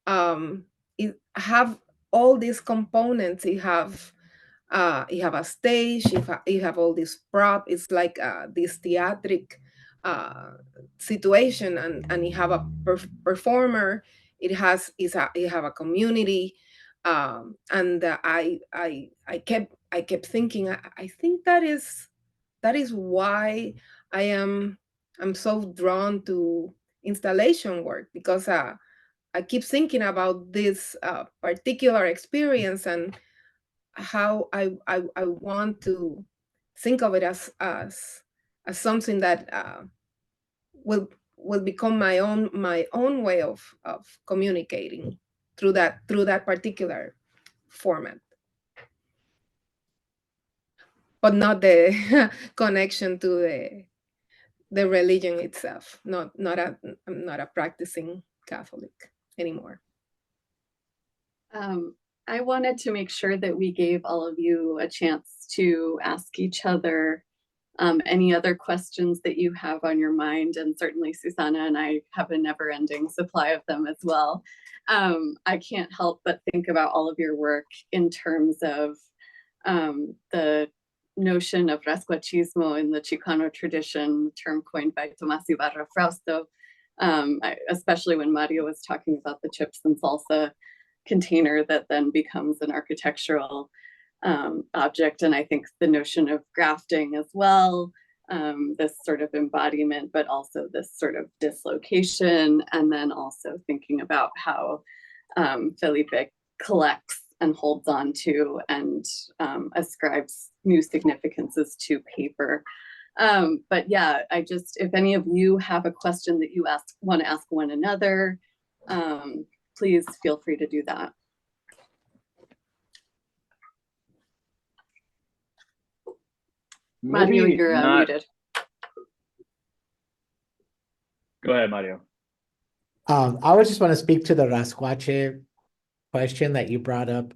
it have all these components. You have a stage, you have all this prop. It's like this theatric situation, and you have a performer. You have a community, and I kept thinking. I think that is why I'm so drawn to installation work, because I keep thinking about this particular experience and how I want to think of it as something that will become my own way of communicating through that particular format, but not the connection to the religion itself. I'm not a practicing Catholic anymore. I wanted to make sure that we gave all of you a chance to ask each other any other questions that you have on your mind, and certainly Susanna and I have a never-ending supply of them as well. I can't help but think about all of your work in terms of the notion of rascuachismo in the Chicano tradition, term coined by Tomás Ybarra Frausto, especially when Mario was talking about the chips and salsa container that then becomes an architectural object. And I think the notion of grafting as well, this sort of embodiment, but also this sort of dislocation, and then also thinking about how Felipe collects and holds on to and ascribes new significances to paper. But yeah, if any of you have a question that you want to ask one another, please feel free to do that. Mario, you're muted. Go ahead, Mario. I would just want to speak to the rascuache question that you brought up.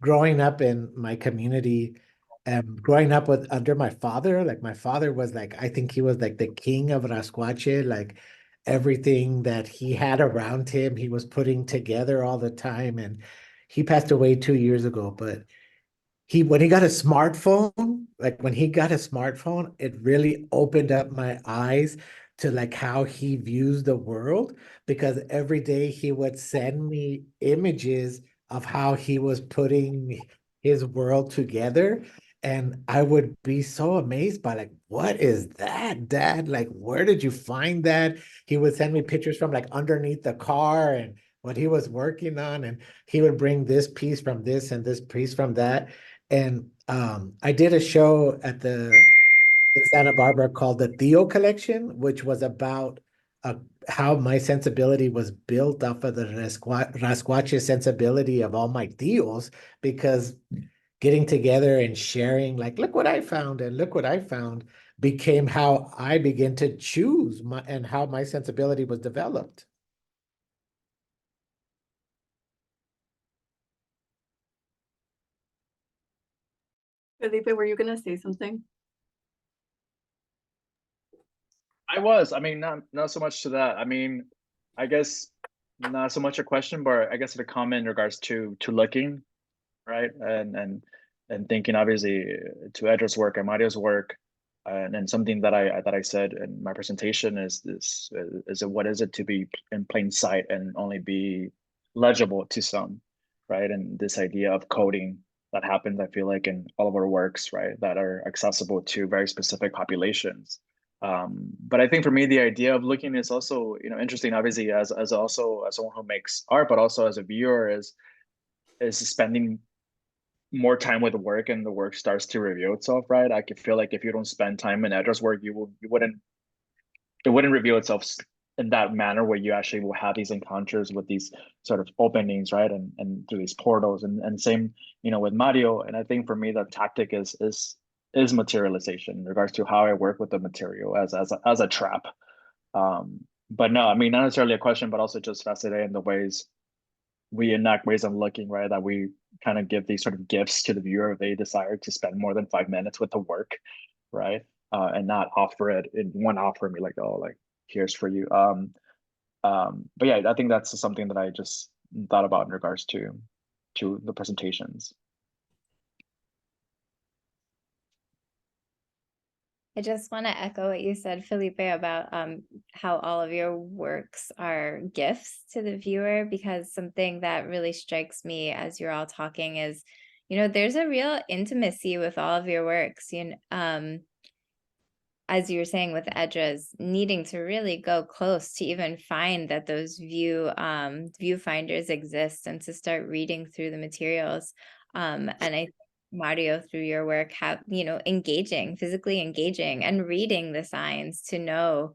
Growing up in my community, growing up under my father, like my father was like, I think he was like the king of rascuache, like everything that he had around him, he was putting together all the time. And he passed away 2 years ago, but when he got a smartphone, it really opened up my eyes to like how he views the world, because every day he would send me images of how he was putting his world together. And I would be so amazed by like, what is that, Dad? Like, where did you find that? He would send me pictures from like underneath the car and what he was working on. And he would bring this piece from this and this piece from that. And I did a show in Santa Barbara called the Theo Collection, which was about how my sensibility was built off of the rascuache sensibility of all my tios, because getting together and sharing, like, look what I found and look what I found, became how I began to choose and how my sensibility was developed. Felipe, were you going to say something? I mean, not so much to that. I mean, I guess not so much a question, but I guess a comment in regards to looking, right? And thinking obviously to Edra's work and Mario's work, and something that I said in my presentation is what is it to be in plain sight and only be legible to some, right? And this idea of coding that happens, I feel like, in all of our works, right, that are accessible to very specific populations. But I think for me, the idea of looking is also, interesting, obviously, as someone who makes art, but also as a viewer, is spending more time with the work, and the work starts to reveal itself, right? I could feel like if you don't spend time in Edra's work, it wouldn't reveal itself in that manner, where you actually will have these encounters with these sort of openings, right? And through these portals, and same, with Mario. And I think for me, the tactic is materialization in regards to how I work with the material as a trap. But no, I mean, not necessarily a question, but also just fascinating in the ways we enact ways of looking, right? That we kind of give these sort of gifts to the viewer if they desire to spend more than 5 minutes with the work, right? And not offer it in one offer and be like, oh, like, here's for you. But yeah, I think that's something that I just thought about in regards to to the presentations. I just want to echo what you said, Felipe, about how all of your works are gifts to the viewer, because something that really strikes me as you're all talking is, there's a real intimacy with all of your works. As you were saying with Edra's, needing to really go close to even find that those viewfinders exist and to start reading through the materials. And I think, Mario, through your work, have physically engaging and reading the signs to know,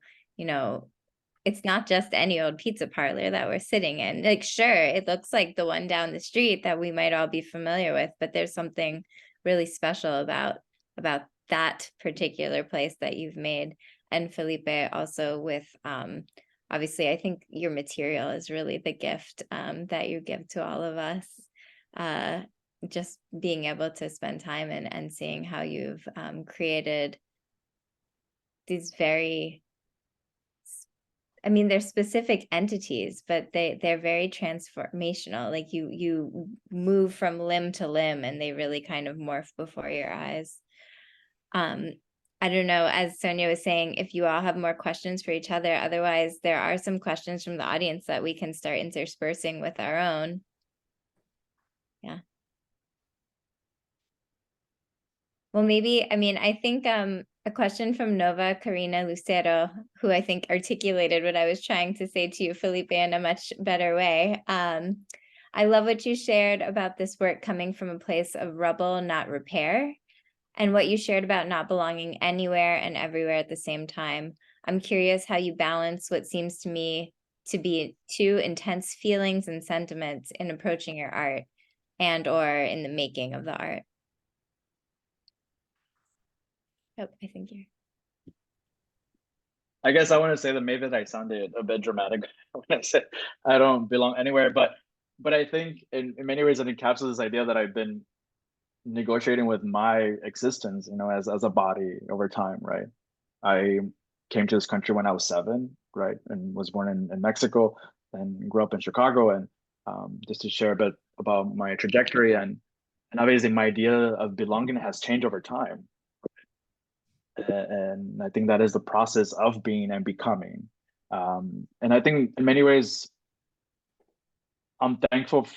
it's not just any old pizza parlor that we're sitting in. Like, sure, it looks like the one down the street that we might all be familiar with, but there's something really special about that particular place that you've made. And Felipe, also with obviously, I think your material is really the gift that you give to all of us. Just being able to spend time and seeing how you've created these they're specific entities, but they're very transformational. Like you move from limb to limb and they really kind of morph before your eyes. I don't know, as Sonja was saying, if you all have more questions for each other. Otherwise, there are some questions from the audience that we can start interspersing with our own. Yeah. Well, maybe, I think a question from Nova Karina Lucero, who I think articulated what I was trying to say to you, Felipe, in a much better way. I love what you shared about this work coming from a place of rubble, not repair, and what you shared about not belonging anywhere and everywhere at the same time. I'm curious how you balance what seems to me to be two intense feelings and sentiments in approaching your art and or in the making of the art. Oh, I think you're... I guess I want to say that maybe I sounded a bit dramatic when I said I don't belong anywhere, but I think in many ways it encapsulates this idea that I've been negotiating with my existence, as a body over time, right? I came to this country when I was 7, right, and was born in Mexico and grew up in Chicago. And just to share a bit about my trajectory, and obviously my idea of belonging has changed over time. And I think that is the process of being and becoming. And I think in many ways, I'm thankful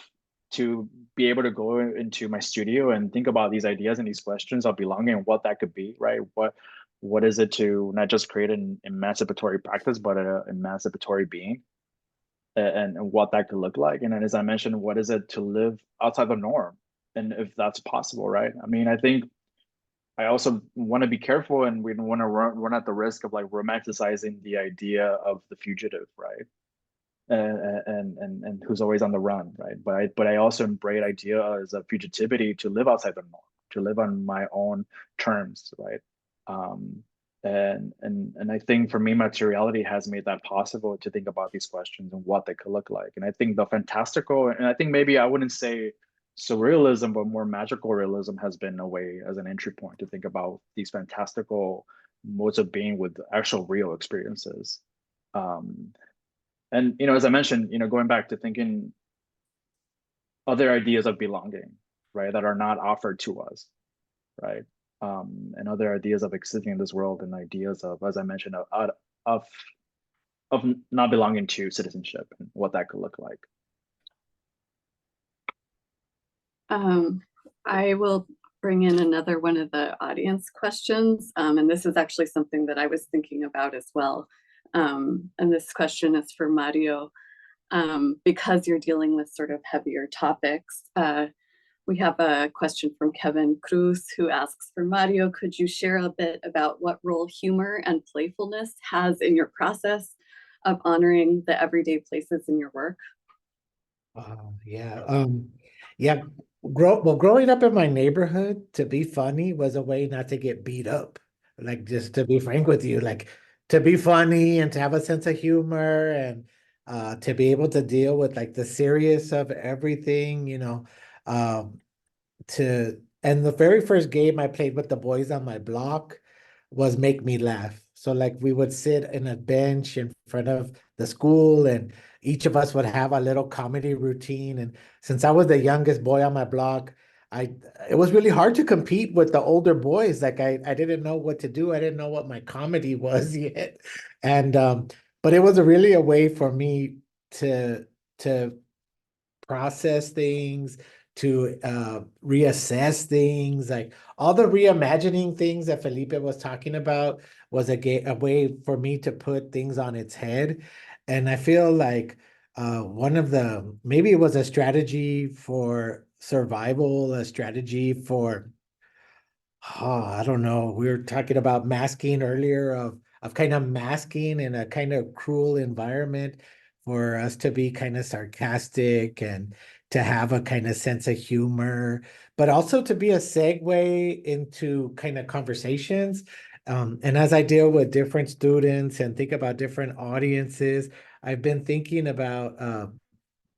to be able to go into my studio and think about these ideas and these questions of belonging and what that could be, right? What is it to not just create an emancipatory practice, but an emancipatory being, and what that could look like. And then, as I mentioned, what is it to live outside the norm, and if that's possible, right? I think I also want to be careful, and we don't want to run at the risk of like romanticizing the idea of the fugitive, right? And who's always on the run, right? But I also embrace idea as a fugitivity to live outside the norm, to live on my own terms, right? And I think for me, materiality has made that possible to think about these questions and what they could look like. And I think the fantastical, and I think maybe I wouldn't say surrealism, but more magical realism has been a way as an entry point to think about these fantastical modes of being with actual real experiences. And as I mentioned, going back to thinking other ideas of belonging, right, that are not offered to us, right, and other ideas of existing in this world, and ideas of, as I mentioned, of not belonging to citizenship and what that could look like. I will bring in another one of the audience questions, and this is actually something that I was thinking about as well. And this question is for Mario. Because you're dealing with sort of heavier topics, we have a question from Kevin Cruz, who asks for Mario, could you share a bit about what role humor and playfulness has in your process of honoring the everyday places in your work? Yeah. Growing up in my neighborhood, to be funny was a way not to get beat up. Like, just to be frank with you, like, to be funny and to have a sense of humor, and to be able to deal with like the serious of everything, and the very first game I played with the boys on my block, was make me laugh. So like we would sit in a bench in front of the school, and each of us would have a little comedy routine. And since I was the youngest boy on my block, it was really hard to compete with the older boys. Like I didn't know what to do. I didn't know what my comedy was yet. And but it was really a way for me to process things, to reassess things, like all the reimagining things that Felipe was talking about was a way for me to put things on its head. And I feel like one of the, maybe it was a strategy for survival, a strategy for, oh, I don't know. We were talking about masking earlier, of kind of masking in a kind of cruel environment, for us to be kind of sarcastic and to have a kind of sense of humor, but also to be a segue into kind of conversations. And as I deal with different students and think about different audiences, I've been thinking about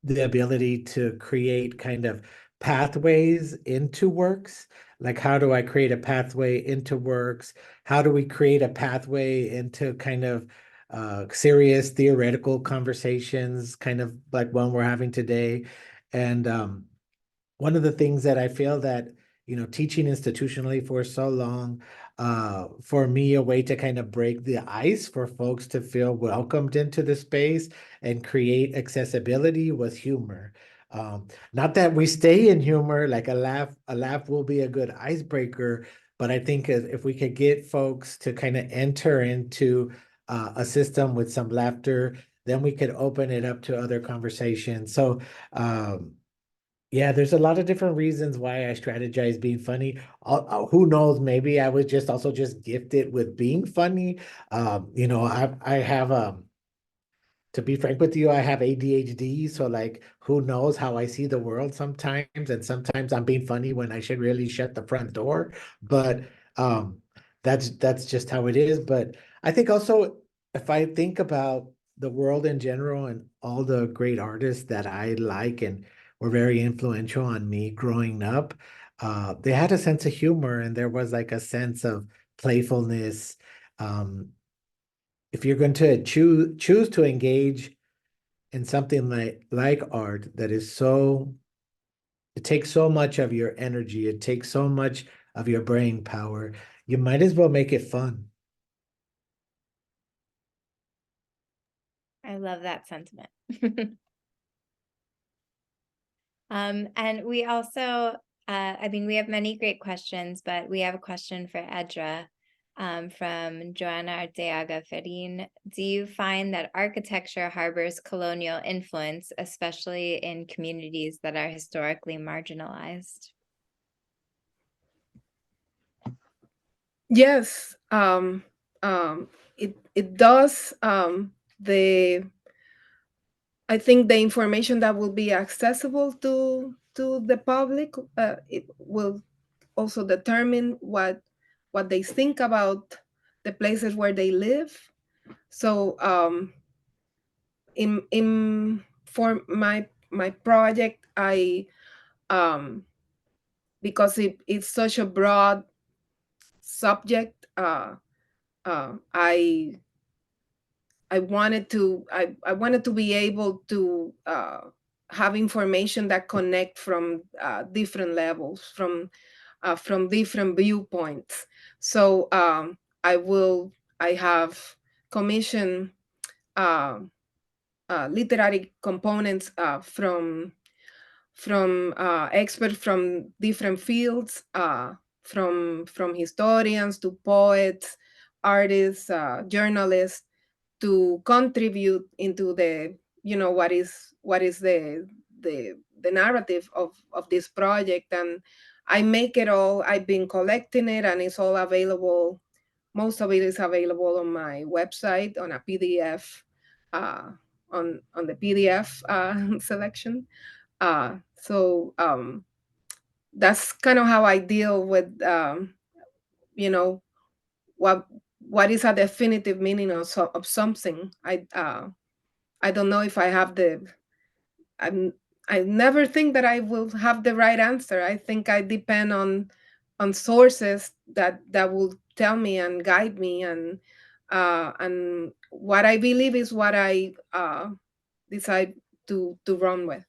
the ability to create kind of pathways into works. Like, how do I create a pathway into works? How do we create a pathway into kind of serious theoretical conversations, kind of like one we're having today? And one of the things that I feel that, teaching institutionally for so long, for me, a way to kind of break the ice for folks to feel welcomed into the space and create accessibility was humor. Not that we stay in humor, like a laugh will be a good icebreaker, but I think if we could get folks to kind of enter into a system with some laughter, then we could open it up to other conversations. So, yeah, there's a lot of different reasons why I strategize being funny. Who knows? Maybe I was just also just gifted with being funny. I have to be frank with you, I have ADHD, so like who knows how I see the world sometimes, and sometimes I'm being funny when I should really shut the front door. But um, that's just how it is. But I think also, if I think about the world in general and all the great artists that I like and were very influential on me growing up, they had a sense of humor, and there was like a sense of playfulness. Um, if you're going to choose to engage in something like art that is so, it takes so much of your energy, it takes so much of your brain power, you might as well make it fun. I love that sentiment. And we also, we have many great questions, but we have a question for Edra from Joanna Arteaga Ferrin. Do you find that architecture harbors colonial influence, especially in communities that are historically marginalized? Yes, it does. I think the information that will be accessible to the public, it will also determine what they think about the places where they live. So in for my project, I because it's such a broad subject, I wanted to be able to have information that connect from different levels, from different viewpoints. So I have commissioned literary components from experts from different fields, from historians to poets, artists, journalists, to contribute into the, what is the narrative of this project. And I make it all, I've been collecting it, and it's all available. Most of it is available on my website on a PDF, on the PDF selection. So that's kind of how I deal with, you know, what what is a definitive meaning of something. I don't know if I have I never think that I will have the right answer. I think I depend sources that will tell me and guide me, and what I believe is what I decide to run with.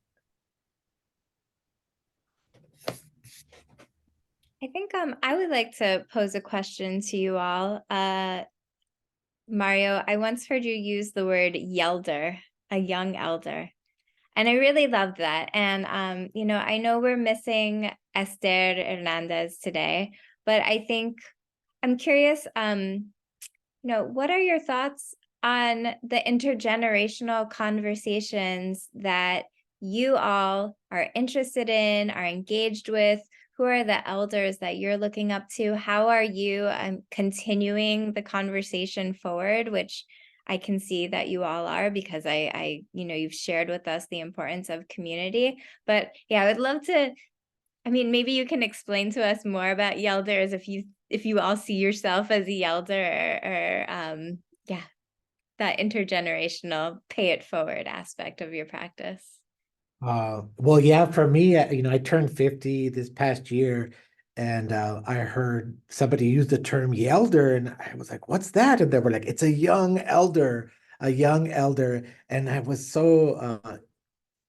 I think I would like to pose a question to you all. Mario, I once heard you use the word yelder, a young elder. And I really loved that. And, I know we're missing Esther Hernandez today, but I think I'm curious, what are your thoughts on the intergenerational conversations that you all are interested in, are engaged with? Who are the elders that you're looking up to? How are you continuing the conversation forward, which I can see that you all are, because you've shared with us the importance of community. But yeah, I would love to, maybe you can explain to us more about Yelders, if you all see yourself as a Yelder, or that intergenerational pay it forward aspect of your practice. Well, yeah, for me, I turned 50 this past year, and I heard somebody use the term Yelder, and I was like, what's that? And they were like, it's a young elder, a young elder. And I was so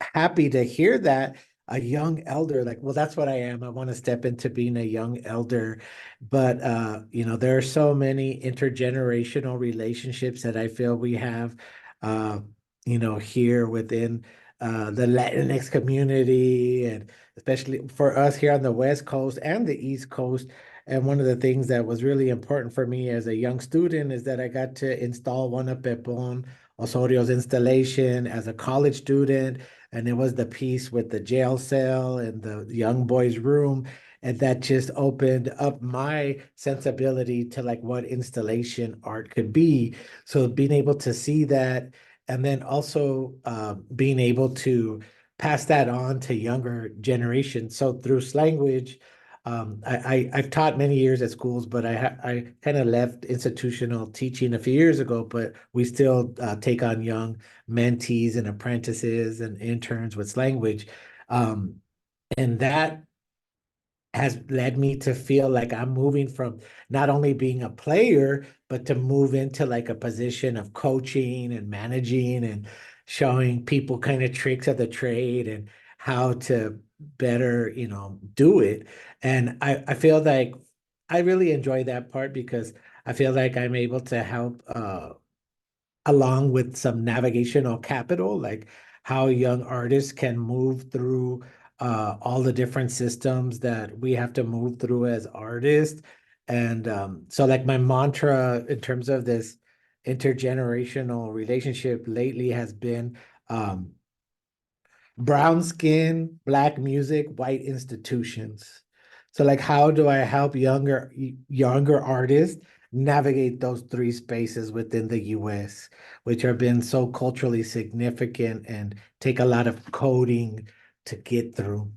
happy to hear that, a young elder. Like, well, that's what I am. I want to step into being a young elder. But there are so many intergenerational relationships that I feel we have here within the Latinx community, and especially for us here on the West Coast and the East Coast. And one of the things that was really important for me as a young student is that I got to install one of Pepón Osorio's installation as a college student. And it was the piece with the jail cell and the young boy's room. And that just opened up my sensibility to like what installation art could be. So being able to see that, and then also being able to pass that on to younger generations. So through language, I've taught many years at schools, but I kind of left institutional teaching a few years ago, but we still take on young mentees and apprentices and interns with language. And that has led me to feel like I'm moving from not only being a player, but to move into like a position of coaching and managing and showing people kind of tricks of the trade and how to better, do it. And I feel like I really enjoy that part, because I feel like I'm able to help along with some navigational capital, like how young artists can move through all the different systems that we have to move through as artists. And so like my mantra in terms of this intergenerational relationship lately has been brown skin, black music, white institutions. So like, how do I help younger artists navigate those three spaces within the US, which have been so culturally significant and take a lot of coding to get through?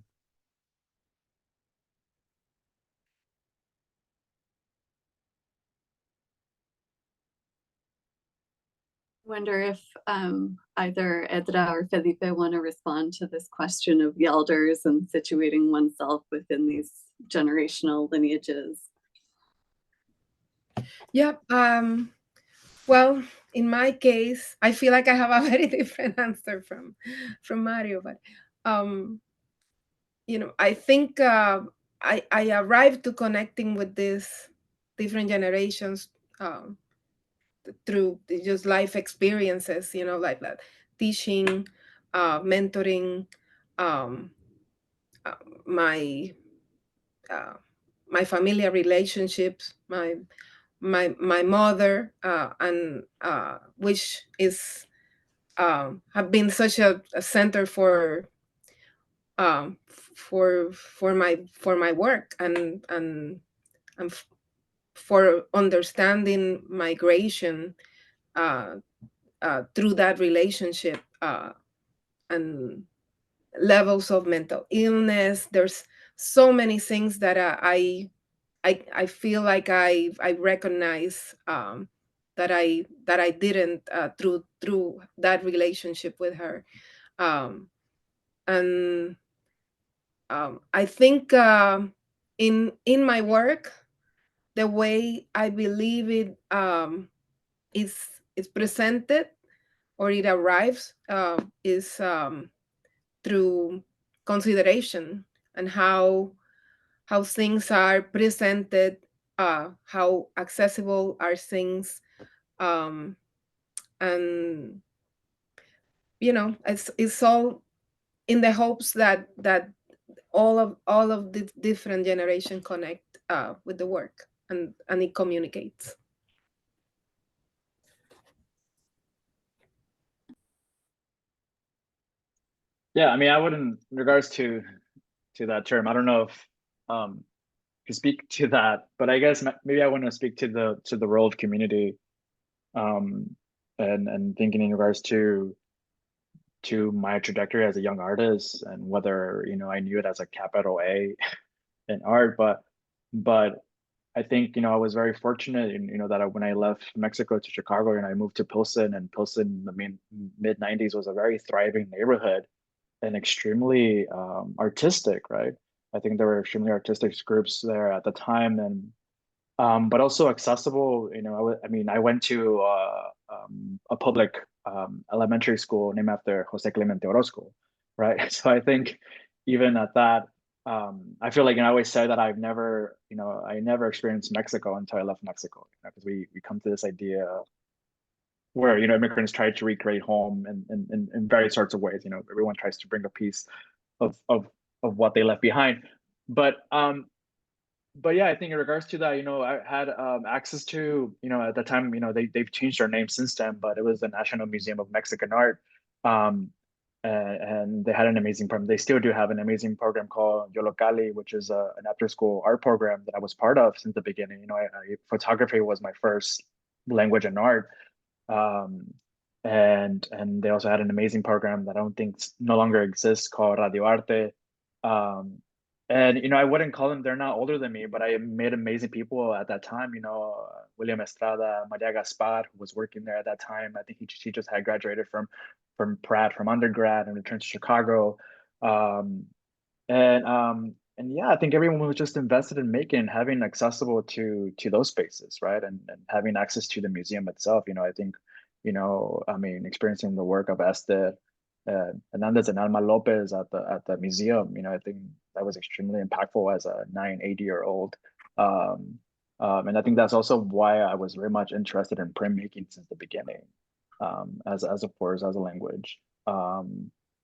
Wonder if either Edra or Felipe want to respond to this question of Yelders and situating oneself within these generational lineages. Yeah. Well, in my case, I feel like I have a very different answer from Mario, but I think I arrived to connecting with these different generations through just life experiences, like that, teaching, mentoring, my my familiar relationships, my mother, and which is have been such a center for my work, and for understanding migration through that relationship, and levels of mental illness. There's so many things that I feel like I recognize that I didn't through that relationship with her, and I think in my work, the way I believe it is presented or it arrives is through consideration and how things are presented, how accessible are things, and it's all in the hopes that all of the different generation connect with the work and it communicates. Yeah, I mean, I wouldn't, in regards to that term, I don't know if to speak to that, but I guess maybe I want to speak to the role of community, and thinking in regards to my trajectory as a young artist, and whether I knew it as a capital A in art, but I think I was very fortunate in that when I left Mexico to Chicago and I moved to Pilsen, and Pilsen, I mean, mid 90s was a very thriving neighborhood and extremely artistic, right? I think there were extremely artistic groups there at the time, and but also accessible. I went to a public elementary school named after Jose Clemente Orozco, right? So I think even at that, I feel like I always say that I never experienced Mexico until I left Mexico, because we come to this idea where immigrants try to recreate home in various sorts of ways. Everyone tries to bring a piece of what they left behind, but yeah, I think in regards to that, I had access to, at the time, they've changed their name since then, but it was the National Museum of Mexican Art, and they had an amazing program. They still do have an amazing program called Yo Locali, which is an after-school art program that I was part of since the beginning. Photography was my first language in art. And they also had an amazing program that I don't think no longer exists, called Radio Arte. And I wouldn't call them, they're not older than me, but I met amazing people at that time. William Estrada, Maria Gaspar, who was working there at that time. I think she just had graduated from Pratt from undergrad and returned to Chicago. And yeah, I think everyone was just invested in having accessible to those spaces, right? And having access to the museum itself. I think, experiencing the work of Esther Hernandez and Alma Lopez at the museum, I think that was extremely impactful as a 8-year-old. And I think that's also why I was very much interested in printmaking since the beginning, as of course as a language.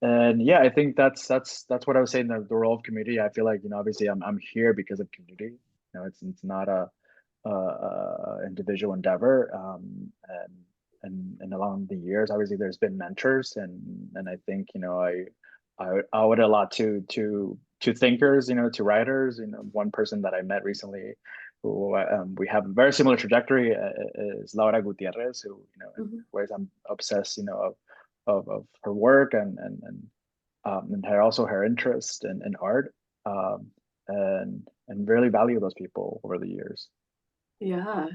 And yeah, I think that's what I was saying, the role of community. I feel like obviously I'm here because of community. It's not a individual endeavor. And along the years, obviously there's been mentors, and I think I owe it a lot to thinkers, to writers. One person that I met recently, who we have a very similar trajectory, is Laura Gutierrez, who in ways I'm obsessed of her work and also her interest in art, and really value those people over the years. Yeah.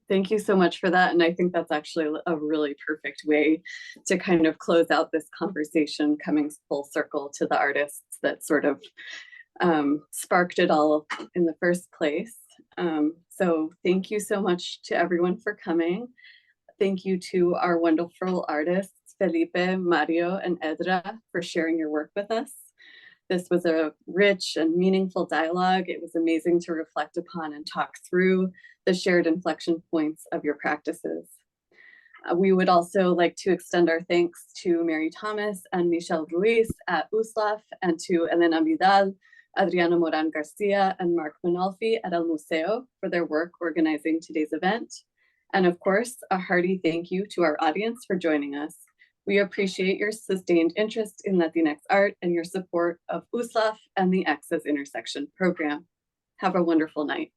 Thank you so much for that. And I think that's actually a really perfect way to kind of close out this conversation, coming full circle to the artists that sort of sparked it all in the first place. So thank you so much to everyone for coming. Thank you to our wonderful artists, Felipe, Mario, and Edra, for sharing your work with us. This was a rich and meaningful dialogue. It was amazing to reflect upon and talk through the shared inflection points of your practices. We would also like to extend our thanks to Mary Thomas and Michelle Ruiz at USLAF, and to Elena Vidal, Adriana Moran Garcia, and Mark Manolfi at El Museo for their work organizing today's event. And of course, a hearty thank you to our audience for joining us. We appreciate your sustained interest in Latinx art and your support of USLAF and the Access Intersection program. Have a wonderful night.